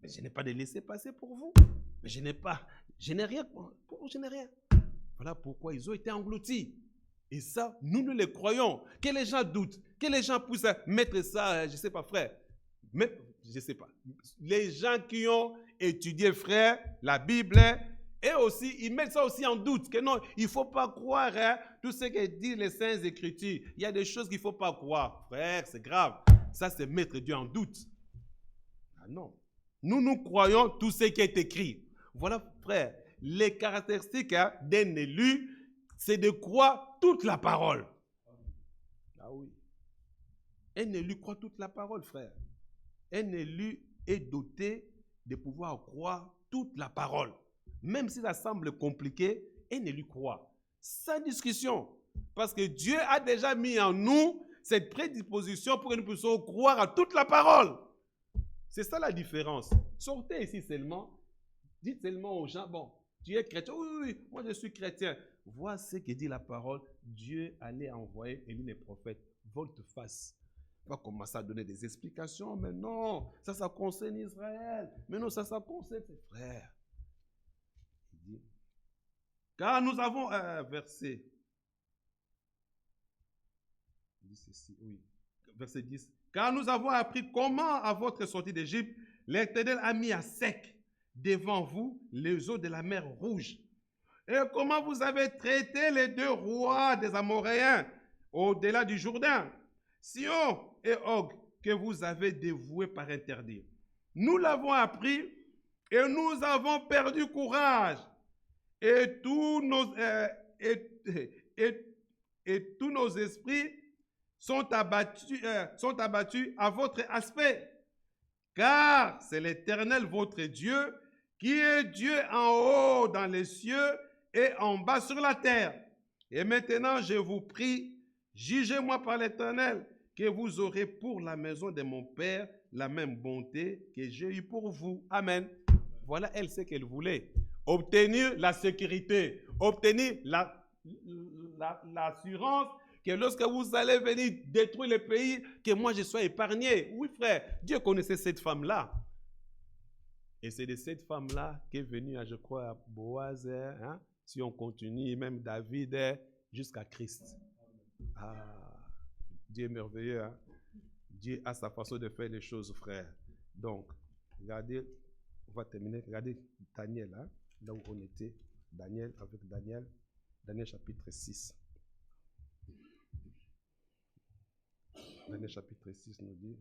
D: je n'ai pas de laisser passer pour vous. Mais je n'ai rien pour vous, je n'ai rien. Voilà pourquoi ils ont été engloutis. Et ça, nous les croyons. Que les gens doutent, que les gens puissent mettre ça, je ne sais pas, frère. Mais, je ne sais pas. Les gens qui ont étudié, frère, la Bible, et aussi, ils mettent ça aussi en doute. Que non, il ne faut pas croire tout ce que disent les Saintes Écritures. Il y a des choses qu'il ne faut pas croire. Frère, c'est grave. Ça, c'est mettre Dieu en doute. Ah non. Nous croyons tout ce qui est écrit. Voilà, frère, les caractéristiques d'un élu, c'est de croire toute la parole. Ah oui. Un élu croit toute la parole, frère. Un élu est doté de pouvoir croire toute la parole. Même si ça semble compliqué, un élu croit. Sans discussion. Parce que Dieu a déjà mis en nous cette prédisposition pour que nous puissions croire à toute la parole. C'est ça la différence. Sortez ici seulement. Dites seulement aux gens, bon, tu es chrétien. Oui, oui, oui, moi je suis chrétien. Vois ce que dit la parole. Dieu allait envoyer Élie les prophètes. Volte-face. On va commencer à donner des explications. Mais non, ça concerne Israël. Mais non, ça concerne ses frères. Il dit, car nous avons verset. Il dit ceci, oui. Verset 10. Car nous avons appris comment, à votre sortie d'Égypte, l'Éternel a mis à sec devant vous les eaux de la mer Rouge. Et comment vous avez traité les deux rois des Amoréens au-delà du Jourdain, Sion et Og, que vous avez dévoués par interdit. Nous l'avons appris et nous avons perdu courage. Et tous nos esprits sont abattus à votre aspect. car c'est l'Éternel votre Dieu, qui est Dieu en haut dans les cieux et en bas sur la terre. Et maintenant, je vous prie, jugez-moi par l'Éternel, que vous aurez pour la maison de mon Père la même bonté que j'ai eue pour vous. Amen. Voilà, elle, ce qu'elle voulait. Obtenir la sécurité, obtenir l'assurance que lorsque vous allez venir détruire le pays, que moi je sois épargné. Oui, frère, Dieu connaissait cette femme-là. Et c'est de cette femme-là qu'est venue, je crois, Boaz, hein, si on continue, même David, jusqu'à Christ. Ah, Dieu est merveilleux. Hein? Dieu a sa façon de faire les choses, frère. Donc, regardez, on va terminer. Regardez Daniel, hein, là où on était. Daniel, avec Daniel. Daniel chapitre 6. Daniel chapitre 6 nous dit.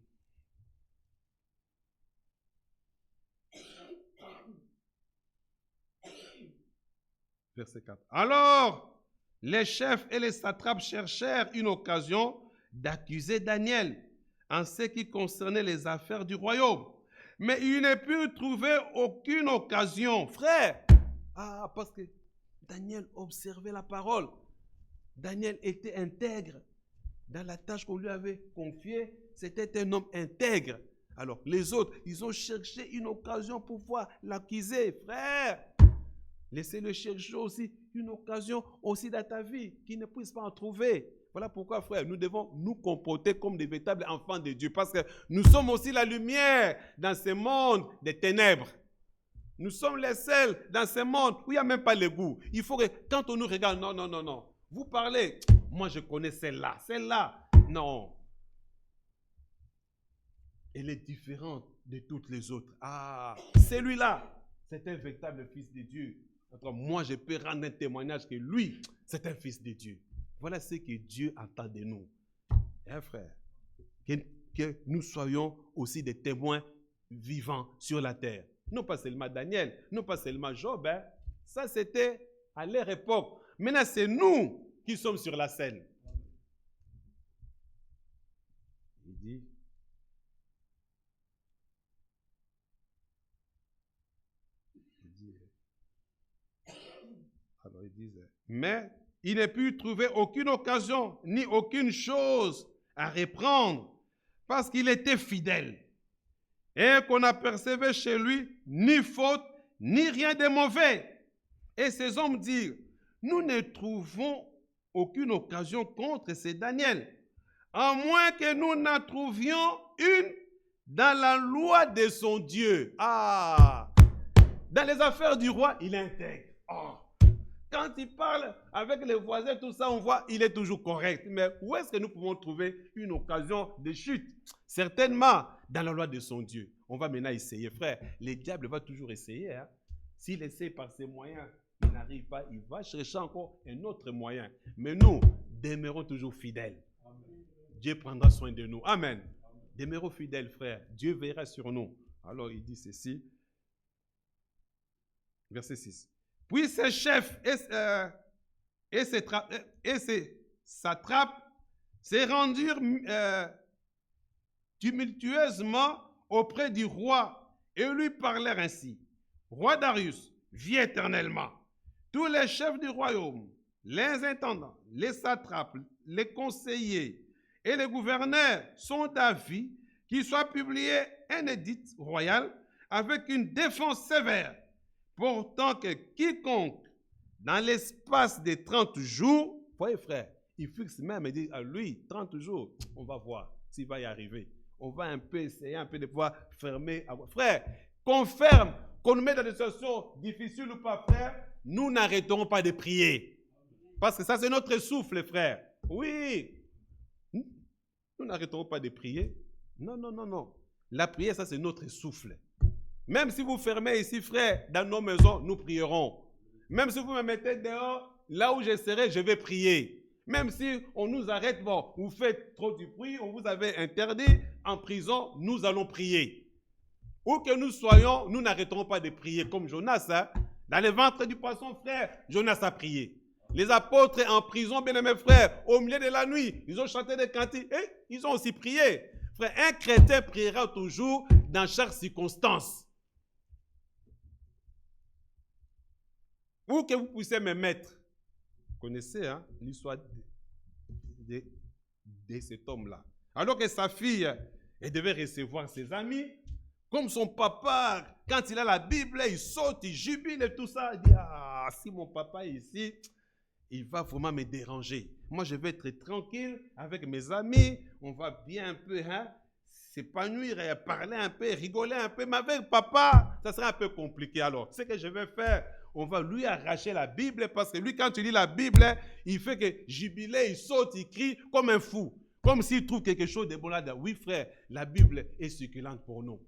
D: Verset 4. Alors, les chefs et les satrapes cherchèrent une occasion d'accuser Daniel en ce qui concernait les affaires du royaume. Mais ils ne purent trouver aucune occasion. Frère, parce que Daniel observait la parole. Daniel était intègre. Dans la tâche qu'on lui avait confiée, c'était un homme intègre. Alors, les autres, ils ont cherché une occasion pour pouvoir l'accuser. Frère, laissez-le chercher aussi une occasion aussi dans ta vie, qu'il ne puisse pas en trouver. Voilà pourquoi, frère, nous devons nous comporter comme des véritables enfants de Dieu, parce que nous sommes aussi la lumière dans ce monde des ténèbres. Nous sommes les seuls dans ce monde où il n'y a même pas le goût. Il faut que, quand on nous regarde, non. Vous parlez, moi je connais celle-là, non. Elle est différente de toutes les autres. Celui-là, c'est un véritable fils de Dieu. Moi, je peux rendre un témoignage que lui, c'est un fils de Dieu. Voilà ce que Dieu attend de nous. Hein, frère? Que nous soyons aussi des témoins vivants sur la terre. Non pas seulement Daniel, non pas seulement Job. Hein? Ça, c'était à leur époque. Maintenant, c'est nous qui sommes sur la scène. Il dit, alors il disait, mais il n'a pu trouver aucune occasion, ni aucune chose à reprendre, parce qu'il était fidèle, et qu'on n'apercevait chez lui ni faute, ni rien de mauvais. Et ces hommes dirent, nous ne trouvons aucune occasion contre ce Daniel, à moins que nous n'en trouvions une dans la loi de son Dieu. Dans les affaires du roi, il est intègre. Quand il parle avec les voisins, tout ça, on voit il est toujours correct. Mais où est-ce que nous pouvons trouver une occasion de chute? Certainement dans la loi de son Dieu. On va maintenant essayer, frère. Le diable va toujours essayer. Hein? S'il essaie par ses moyens, il n'arrive pas, il va chercher encore un autre moyen. Mais nous, demeurons toujours fidèles. Amen. Dieu prendra soin de nous. Amen. Amen. Demeurons fidèles, frère. Dieu veillera sur nous. Alors il dit ceci. Verset 6. Puis ces chefs et ces satrapes se rendirent tumultueusement auprès du roi et lui parlèrent ainsi. Roi Darius, vis éternellement. Tous les chefs du royaume, les intendants, les satrapes, les conseillers et les gouverneurs sont d'avis qu'il soit publié un édit royal avec une défense sévère, pourtant que quiconque, dans l'espace de 30 jours, vous voyez frère, il fixe même et dit à lui, 30 jours, on va voir s'il va y arriver. On va un peu essayer, un peu de pouvoir fermer. Frère, qu'on ferme, qu'on nous mette dans des situations difficiles ou pas, frère, nous n'arrêterons pas de prier. Parce que ça, c'est notre souffle, frère. Oui. Nous n'arrêterons pas de prier. Non. La prière, ça, c'est notre souffle. Même si vous fermez ici, frère, dans nos maisons, nous prierons. Même si vous me mettez dehors, là où je serai, je vais prier. Même si on nous arrête, bon, vous faites trop du bruit, on vous avait interdit, en prison, nous allons prier. Où que nous soyons, nous n'arrêterons pas de prier comme Jonas. Hein? Dans le ventre du poisson, frère, Jonas a prié. Les apôtres en prison, bien aimés frères, au milieu de la nuit, ils ont chanté des cantiques et ils ont aussi prié. Frère, un chrétien priera toujours dans chaque circonstance. Où que vous puissiez me mettre. Vous connaissez l'histoire de cet homme-là. Alors que sa fille, elle devait recevoir ses amis. Comme son papa, quand il a la Bible, il saute, il jubile et tout ça. Il dit, ah, si mon papa est ici, il va vraiment me déranger. Moi, je vais être tranquille avec mes amis. On va bien un peu s'épanouir, parler un peu, rigoler un peu. Mais avec papa, ça sera un peu compliqué. Alors, ce que je vais faire, on va lui arracher la Bible parce que lui, quand tu lis la Bible, il fait que jubiler, il saute, il crie comme un fou. Comme s'il trouve quelque chose de bon là-dedans. Oui, frère, la Bible est succulente pour nous.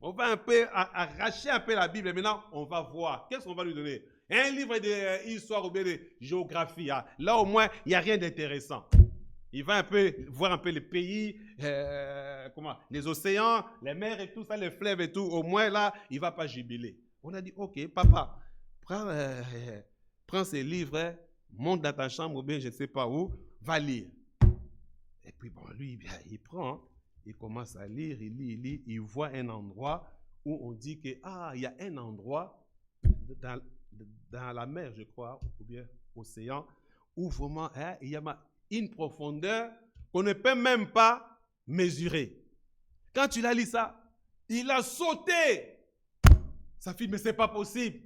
D: On va un peu arracher un peu la Bible. Maintenant, on va voir. Qu'est-ce qu'on va lui donner? Un livre d'histoire ou bien de géographie. Là, au moins, il n'y a rien d'intéressant. Il va un peu voir un peu les pays, les océans, les mers et tout ça, les fleuves et tout. Au moins, là, il ne va pas jubiler. On a dit, ok, papa, prends ces livres, monte dans ta chambre ou bien je ne sais pas où, va lire. Et puis, bon, lui, il prend, il commence à lire, il lit, il voit un endroit où on dit que, il y a un endroit dans la mer, je crois, ou bien océan, où vraiment, il y a une profondeur qu'on ne peut même pas mesurer. Quand tu l'as lu ça, il a sauté. Sa fille, mais c'est pas possible.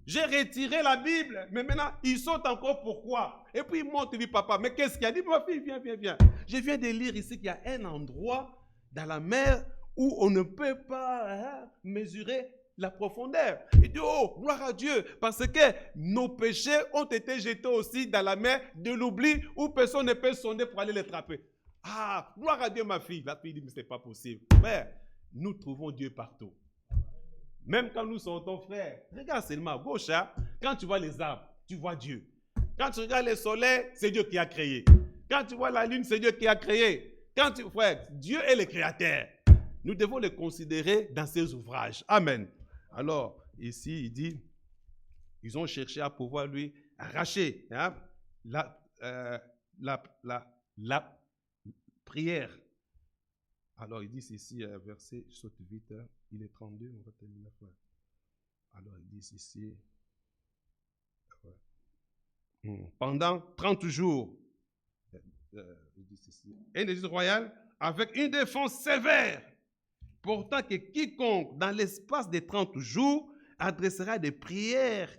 D: J'ai retiré la Bible, mais maintenant, il saute encore. Pourquoi? Et puis il monte, il dit, papa, mais qu'est-ce qu'il y a? Dit, ma fille, viens. Je viens de lire ici qu'il y a un endroit dans la mer où on ne peut pas mesurer la profondeur. Il dit, oh, gloire à Dieu, parce que nos péchés ont été jetés aussi dans la mer de l'oubli où personne ne peut sonder pour aller les attraper. Ah, gloire à Dieu, ma fille. La fille dit, mais ce n'est pas possible. Frère, nous trouvons Dieu partout. Même quand nous sortons, frère, regarde seulement à gauche, quand tu vois les arbres, tu vois Dieu. Quand tu regardes le soleil, c'est Dieu qui a créé. Quand tu vois la lune, c'est Dieu qui a créé. Frère, Dieu est le créateur. Nous devons le considérer dans ses ouvrages. Amen. Alors, ici, il dit, ils ont cherché à pouvoir lui arracher la prière. Alors, ils disent ici, verset, je saute vite, il est 32, on va terminer. Alors, ils disent ici, pendant 30 jours, ils disent ici, un exil royal avec une défense sévère, pourtant que quiconque, dans l'espace de 30 jours, adressera des prières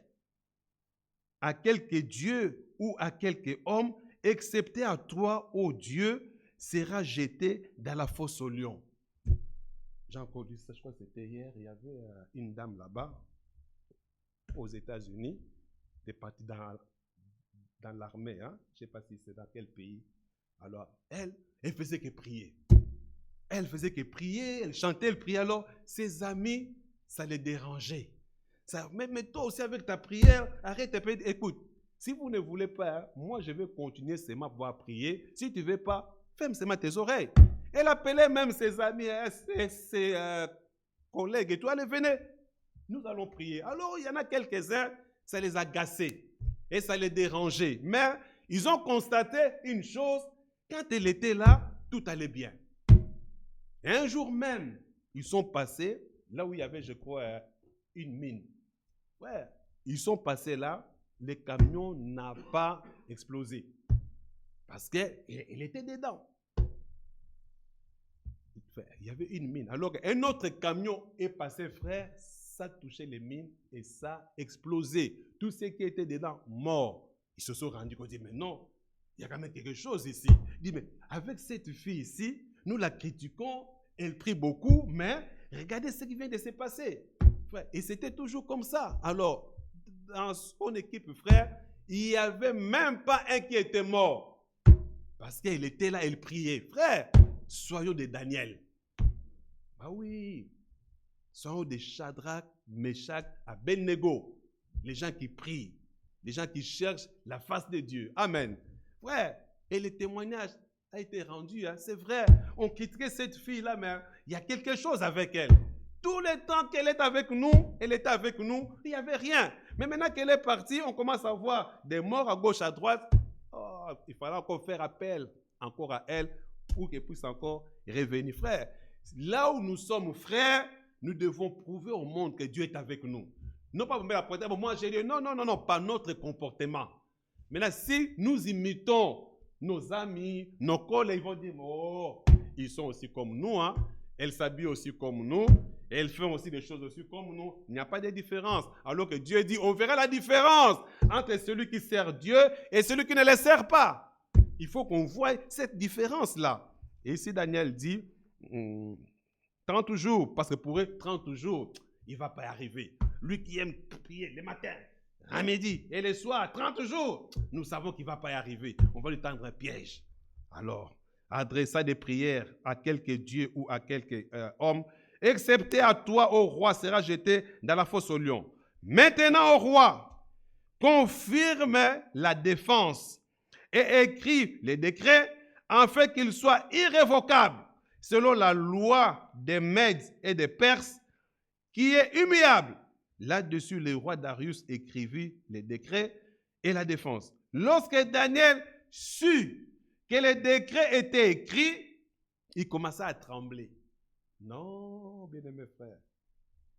D: à quelque Dieu ou à quelque homme, excepté à toi, ô Dieu, sera jeté dans la fosse au lion. J'ai encore dit ça, je crois que c'était hier, il y avait une dame là-bas, aux États-Unis, qui est partie dans l'armée, je ne sais pas si c'est dans quel pays. Alors, elle faisait que prier. Elle faisait que prier, elle chantait, elle priait. Alors, ses amis, ça les dérangeait. Mais toi aussi, avec ta prière, arrête un peu, écoute, si vous ne voulez pas, moi, je vais continuer seulement à pouvoir prier. Si tu ne veux pas, ferme seulement tes oreilles. Elle appelait même ses amis, ses collègues et tout. Allez, venez, nous allons prier. Alors, il y en a quelques-uns, ça les a agacés et ça les dérangeait. Mais ils ont constaté une chose, quand elle était là, tout allait bien. Et un jour même, ils sont passés, là où il y avait, je crois, une mine. Ouais, ils sont passés là, le camion n'a pas explosé. Parce qu'elle était dedans. Il y avait une mine. Alors qu'un autre camion est passé, frère, ça touchait les mines et ça a explosé. Tous ceux qui étaient dedans, morts. Ils se sont rendus compte, ils disent, mais non, il y a quand même quelque chose ici. Il dit, mais avec cette fille ici, nous la critiquons, elle prie beaucoup, mais regardez ce qui vient de se passer. Frère, et c'était toujours comme ça. Alors, dans son équipe, frère, il n'y avait même pas un qui était mort. Parce qu'il était là, il priait. Frère, soyons des Daniel. Ah oui. Soyons des Shadrach, Meshach, Abednego. Les gens qui prient. Les gens qui cherchent la face de Dieu. Amen. Frère, et le témoignage a été rendu. C'est vrai. On critiquait cette fille-là, mais il y a quelque chose avec elle. Tout le temps qu'elle est avec nous, elle était avec nous, il n'y avait rien. Mais maintenant qu'elle est partie, on commence à voir des morts à gauche, à droite. Oh, il fallait encore faire appel encore à elle ou qu'elle puisse encore revenir. Frère, là où nous sommes frères, nous devons prouver au monde que Dieu est avec nous. Non pas vous mettre la porte, moi j'ai dit non, pas notre comportement. Maintenant, si nous imitons nos amis, nos collègues, ils vont dire, oh, ils sont aussi comme nous, hein. Elles s'habillent aussi comme nous, elles font aussi des choses aussi comme nous. Il n'y a pas de différence. Alors que Dieu dit, on verra la différence entre celui qui sert Dieu et celui qui ne le sert pas. Il faut qu'on voie cette différence-là. Et ici, Daniel dit, 30 jours, parce que pour eux, 30 jours, il ne va pas y arriver. Lui qui aime prier le matin, à midi et le soir, 30 jours, nous savons qu'il ne va pas y arriver. On va lui tendre un piège. Alors, adressa des prières à quelque dieu ou à quelque homme, excepté à toi, ô roi, sera jeté dans la fosse au lion. Maintenant, ô roi, confirme la défense et écris les décrets afin qu'ils soient irrévocables selon la loi des Mèdes et des Perses qui est immuable. Là-dessus, le roi Darius écrivit les décrets et la défense. Lorsque Daniel sut que les décrets étaient écrits, il commença à trembler. Non, bien-aimé frère.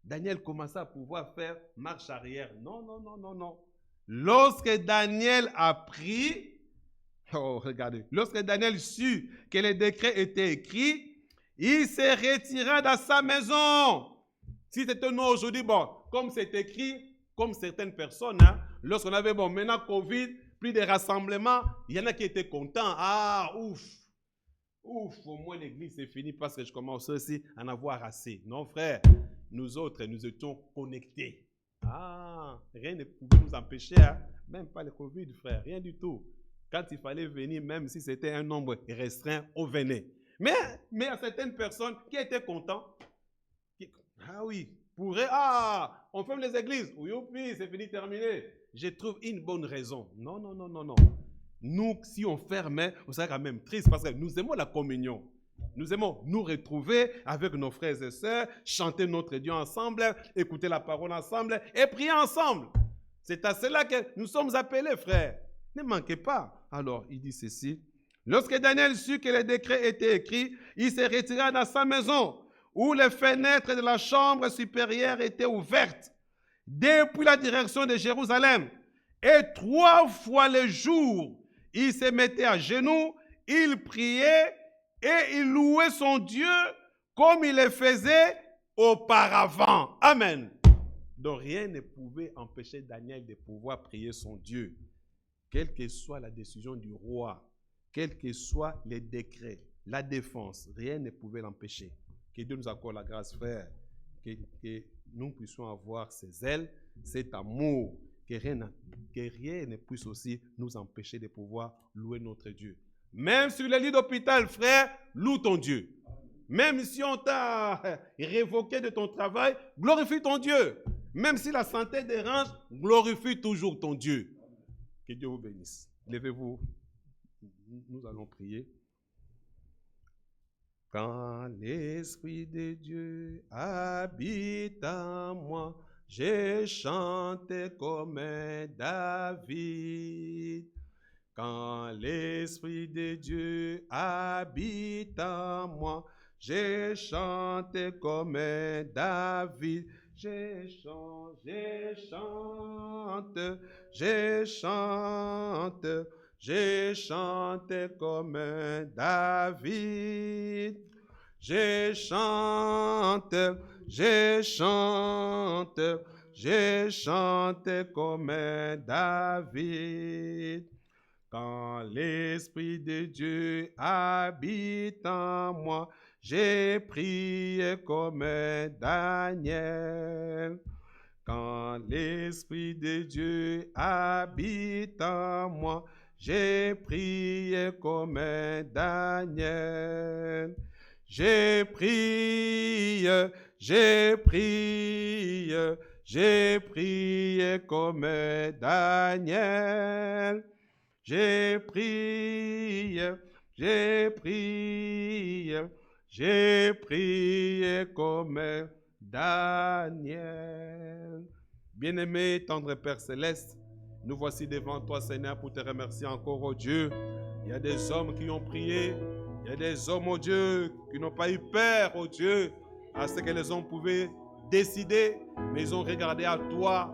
D: Daniel commença à pouvoir faire marche arrière. Non. Lorsque Daniel apprit, regardez, lorsque Daniel sut que les décrets étaient écrits, il se retira dans sa maison. Si c'était nous aujourd'hui, bon, comme c'est écrit, comme certaines personnes, hein, lorsqu'on avait, bon, maintenant Covid, plus de rassemblements, il y en a qui étaient contents. Ah, ouf, au moins l'église c'est fini parce que je commence aussi à en avoir assez. Non, frère, nous autres, nous étions connectés. Ah, rien ne pouvait nous empêcher, hein, même pas le Covid, frère, rien du tout. Quand il fallait venir, même si c'était un nombre restreint, on venait. Mais il y a certaines personnes qui étaient contents. Ah oui, on ferme les églises. Oui, c'est fini, terminé. Je trouve une bonne raison. Non. Nous, si on fermait, on serait quand même triste parce que nous aimons la communion. Nous aimons nous retrouver avec nos frères et sœurs, chanter notre Dieu ensemble, écouter la parole ensemble et prier ensemble. C'est à cela que nous sommes appelés, frères. Ne manquez pas. Alors, il dit ceci. Lorsque Daniel sut que les décrets étaient écrits, il se retira dans sa maison, où les fenêtres de la chambre supérieure étaient ouvertes, depuis la direction de Jérusalem. Et 3 fois le jour, il se mettait à genoux, il priait et il louait son Dieu comme il le faisait auparavant. Amen. Donc rien ne pouvait empêcher Daniel de pouvoir prier son Dieu. Quelle que soit la décision du roi, quels que soient les décrets, la défense, rien ne pouvait l'empêcher. Que Dieu nous accorde la grâce, frère, que nous puissions avoir ces ailes, cet amour, que rien ne puisse aussi nous empêcher de pouvoir louer notre Dieu. Même sur le lit d'hôpital, frère, loue ton Dieu. Même si on t'a révoqué de ton travail, glorifie ton Dieu. Même si la santé dérange, glorifie toujours ton Dieu. Que Dieu vous bénisse. Levez-vous, nous allons prier. Quand l'Esprit de Dieu habite en moi, je chante comme David. Quand l'Esprit de Dieu habite en moi, je chante comme David. Je chante comme David. Je chante comme David. Quand l'Esprit de Dieu habite en moi, j'ai prié comme Daniel. Quand l'Esprit de Dieu habite en moi, j'ai prié comme Daniel. J'ai prié comme Daniel. J'ai prié comme Daniel. Bien-aimé, tendre Père Céleste, nous voici devant toi, Seigneur, pour te remercier encore, oh Dieu. Il y a des hommes qui ont prié, il Il y a des hommes, oh Dieu, qui n'ont pas eu peur, oh Dieu, à ce que les hommes pouvaient décider, mais ils ont regardé à toi,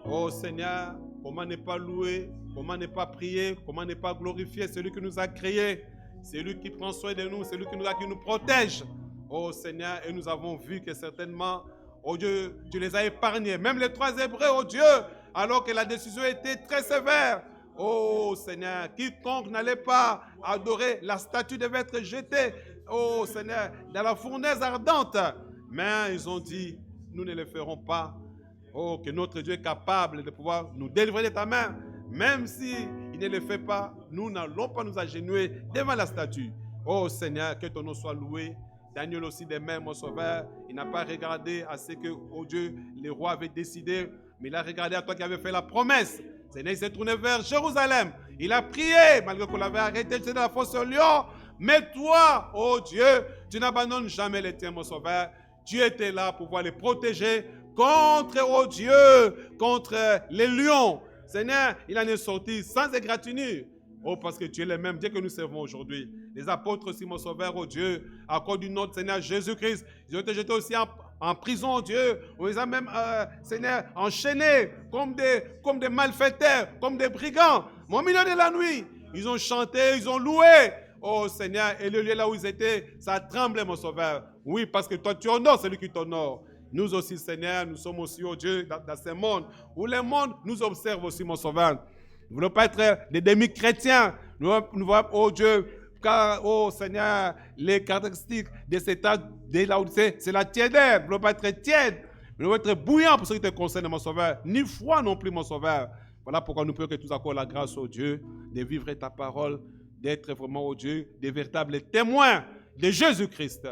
D: oh Seigneur, comment ne pas louer, comment ne pas prier, comment ne pas glorifier celui qui nous a créés, celui qui prend soin de nous, celui qui nous protège. Oh Seigneur, et nous avons vu que certainement, oh Dieu, tu les as épargnés, même les 3 Hébreux, oh Dieu, alors que la décision était très sévère. Oh Seigneur, quiconque n'allait pas adorer la statue devait être jeté, oh Seigneur, dans la fournaise ardente. Mais ils ont dit, nous ne le ferons pas. Oh, que notre Dieu est capable de pouvoir nous délivrer de ta main. Même s'il ne le fait pas, nous n'allons pas nous agenouiller devant la statue. Oh Seigneur, que ton nom soit loué. Daniel aussi des mêmes, mon sauveur. Il n'a pas regardé à ce que, oh Dieu, les rois avaient décidé, mais il a regardé à toi qui avais fait la promesse. Seigneur, il s'est tourné vers Jérusalem. Il a prié, malgré qu'on l'avait arrêté, c'était dans la fosse au lion. Mais toi, oh Dieu, tu n'abandonnes jamais les tiens, mon sauveur. Tu étais là pour pouvoir les protéger contre, oh Dieu, contre les lions. Seigneur, il en est sorti sans égratignure. Oh, parce que tu es le même Dieu que nous servons aujourd'hui. Les apôtres aussi, mon sauveur, oh Dieu, à cause du nom de Seigneur Jésus-Christ, ils ont été jetés aussi en prison, oh Dieu. On les a même, Seigneur, enchaînés comme des malfaiteurs, comme des brigands. Mais au milieu de la nuit, ils ont chanté, ils ont loué. Oh Seigneur, et le lieu là où ils étaient, ça tremblait, mon sauveur. Oui, parce que toi, tu honores celui qui t'honore. Nous aussi, Seigneur, nous sommes aussi, oh Dieu, dans ce monde, où le monde nous observe aussi, mon sauveur. Nous ne voulons pas être des demi-chrétiens. Nous voulons, oh Dieu, car, oh Seigneur, les caractéristiques de cet âge, de là où c'est la tiédeur. Nous ne voulons pas être tièdes. Nous voulons être bouillants pour ce qui te concerne, mon sauveur. Ni froid non plus, mon sauveur. Voilà pourquoi nous prions que tous accords la grâce, oh Dieu, de vivre ta parole, d'être vraiment, oh Dieu, des véritables témoins de Jésus-Christ.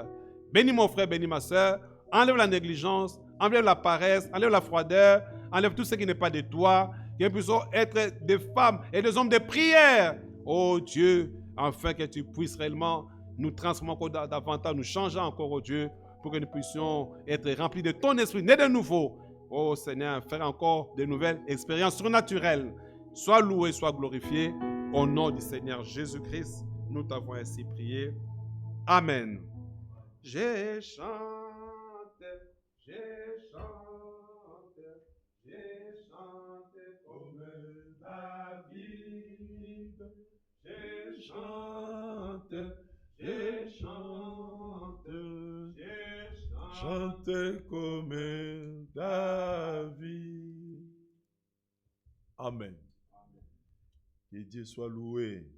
D: Bénis mon frère, bénis ma soeur. Enlève la négligence, enlève la paresse, enlève la froideur, enlève tout ce qui n'est pas de toi, que nous puissions être des femmes et des hommes de prière. Oh Dieu, afin que tu puisses réellement nous transformer encore davantage, nous changer encore, oh Dieu, pour que nous puissions être remplis de ton esprit, né de nouveau. Oh Seigneur, faire encore de nouvelles expériences surnaturelles. Sois loué, sois glorifié. Au nom du Seigneur Jésus-Christ, nous t'avons ainsi prié. Amen. J'ai chanté, comme David. J'ai chanté comme David.
C: Amen. Que Dieu soit loué.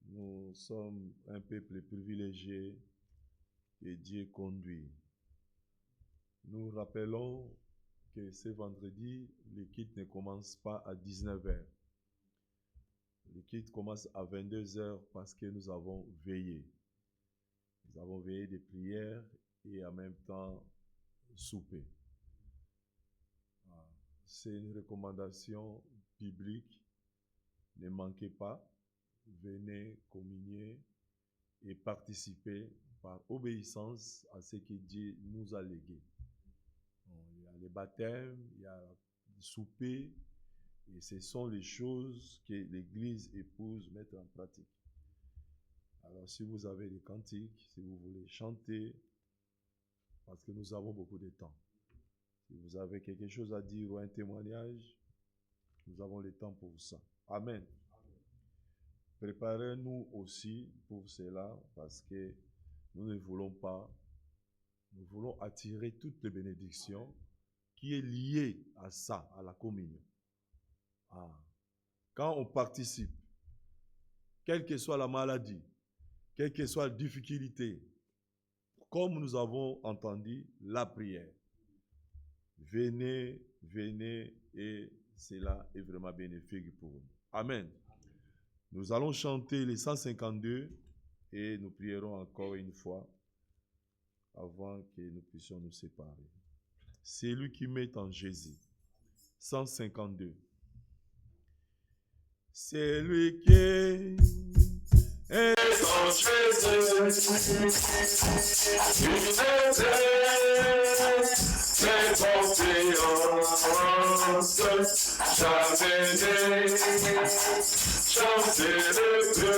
C: Nous sommes un peuple privilégié que Dieu conduit. Nous rappelons que ce vendredi, le culte ne commence pas à 19h. Le culte commence à 22h parce que nous avons veillé. Nous avons veillé des prières et en même temps souper. C'est une recommandation biblique. Ne manquez pas, venez communier et participer par obéissance à ce que Dieu nous a légué. Il y a les baptêmes, il y a le souper, et ce sont les choses que l'Église épouse mettre en pratique. Alors si vous avez des cantiques, si vous voulez chanter, parce que nous avons beaucoup de temps. Si vous avez quelque chose à dire ou un témoignage, nous avons le temps pour ça. Amen. Préparez-nous aussi pour cela, parce que nous ne voulons pas, nous voulons attirer toutes les bénédictions qui est liées à ça, à la communion. Quand on participe, quelle que soit la maladie, quelle que soit la difficulté, comme nous avons entendu, la prière. Venez, venez, et cela est vraiment bénéfique pour nous. Amen. Nous allons chanter les 152 et nous prierons encore une fois avant que nous puissions nous séparer. C'est lui qui met en Jésus. 152. C'est lui qui est en Jésus. C'est confiance, jamais chanter le Dieu.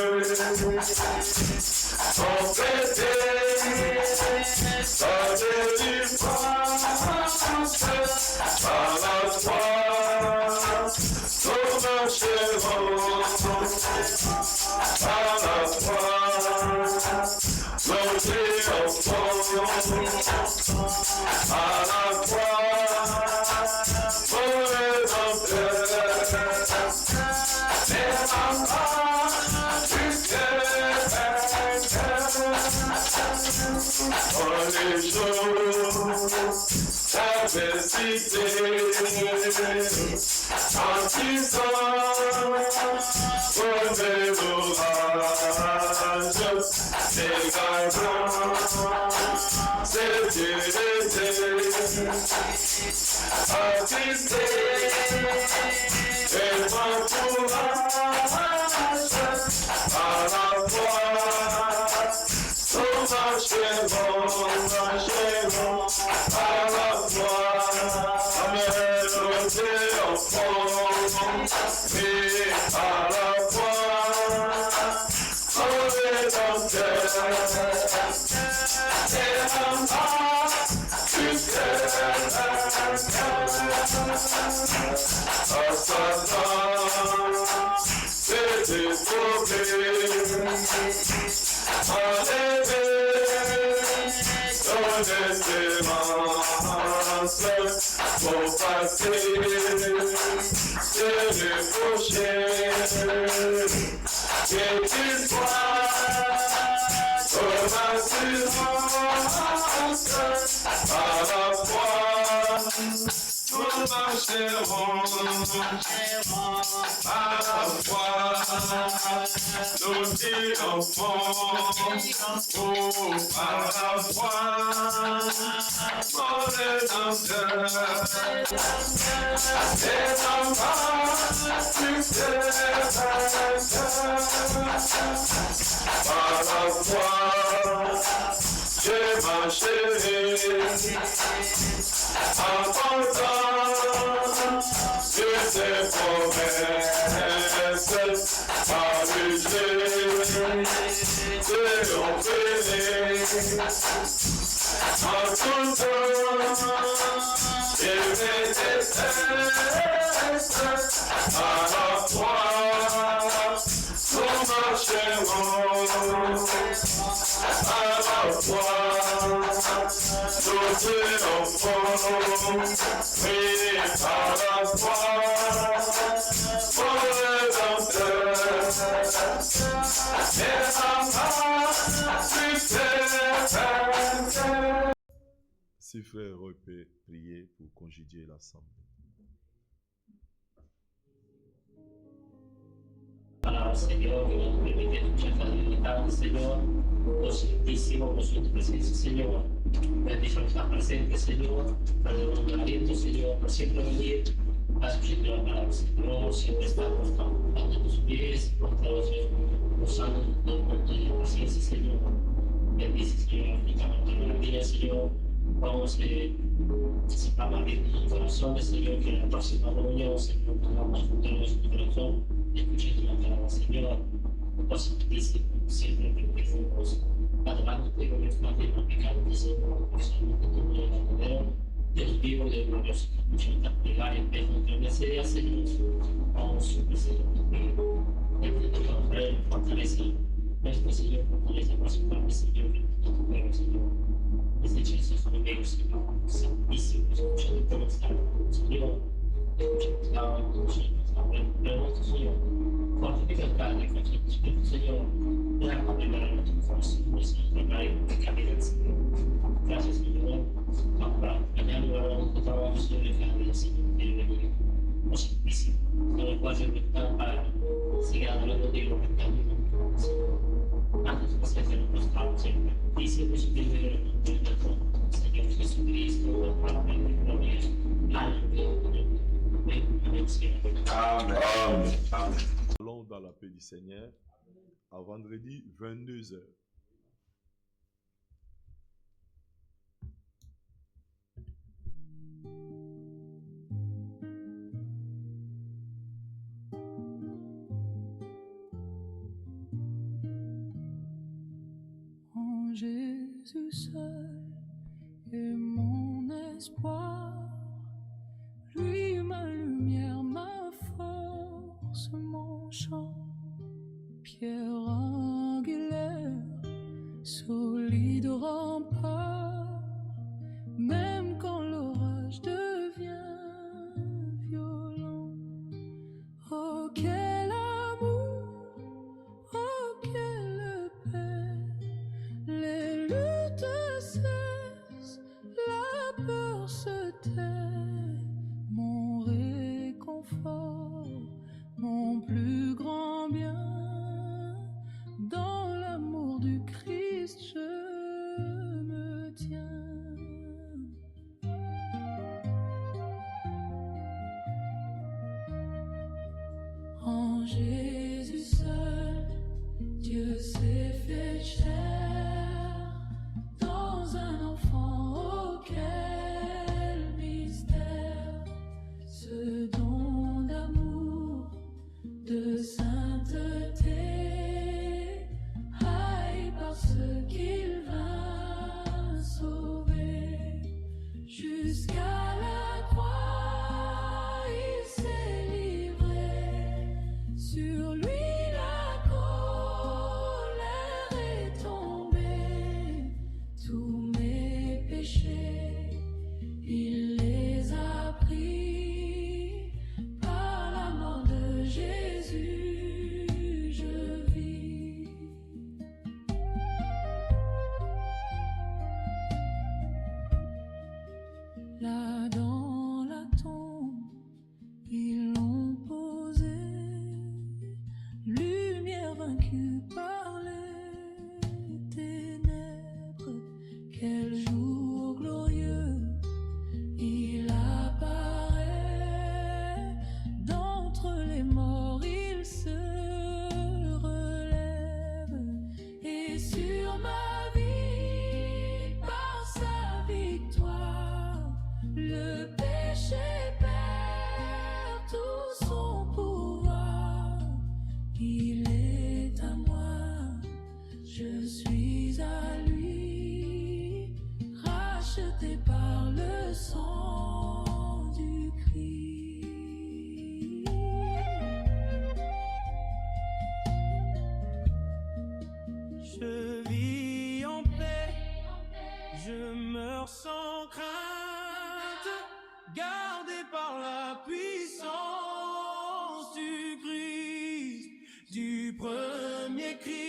C: Si frère peut prier pour congédier l'assemblée.
E: Palabra Señor, que nos permite escuchar la libertad, Señor, lo santísimo por su presencia, Señor. Bendición está presente, Señor, para el nombramiento, Señor, por siempre venir a escuchar la palabra, Señor, siempre estar ante tus pies, postrados, gozando de paciencia, Señor. Bendice, Señor, únicamente la vida, Señor. Vamos a abrir nuestros corazones, Señor, que en la próxima reunión, Señor, podamos juntar nuestro corazón y escuchar la palabra, Señor. Por santísimo, siempre permitimos adorándote y glorificándote, Señor, por solamente tu nombre verdadero, Dios vivo y Dios glorioso. Escucha nuestras plegarias, pero nuestra necesidad, Señor. Vamos siempre, Señor, contigo. Bendito tu nombre, fortaleza. Nuestro Señor, fortaleza para su parte, Señor, tu pueblo, Señor. Desecha esos enemigos, Señor, santísimo, escucha tu promesa, Señor, escucha tu palabra, escucha tu palabra, nuestro Señor, fortifica el Padre, con tu Espíritu, Señor, deja primero nuestro corazón, nuestro trabajo, de calidad, Señor. Gracias, Señor, para acompañarlo ahora en tu trabajo, Señor, de cada día, Señor, que venir, oh santísimo, con el cual se está para seguir adorando de lo que está en el Señor. Antes de que se nos trajo siempre, y siempre su primero en el Señor Jesucristo, para la gloria. Aleluya. Amén, Señor.
C: Amen. Amen. Allons dans la paix du Seigneur à vendredi 22h.
A: Jésus seul est mon espoir, lui ma lumière, ma force, mon chant, pierre angulaire, solide rempart, même quand l'orage devient violent. Oh quel amour, oh quelle paix, les luttes cessent, la peur se tait, mon réconfort, mon plus grand bien, dans l'amour du Christ je me tiens. En Jésus seul, Dieu s'est fait chair, dans un enfant, oh quel mystère, ce don d'amour, de sainteté, haï par ceux qu'il vint sauver, jusqu'à la croix il s'est livré, sur lui la colère est tombée, tous mes péchés il les a pris, par la mort de Jésus je vis. Là dans la tombe ils l'ont posé, lumière vaincue par les ténèbres, quel jour glorieux il apparaît, d'entre les morts il se relève, et sur ma vie par sa victoire le péché perd tout son pouvoir, il est à moi, je suis à lui, racheté par le sang du Christ. Je vis en paix, je meurs sans crainte, gardé par la puissance du Christ, du premier Christ.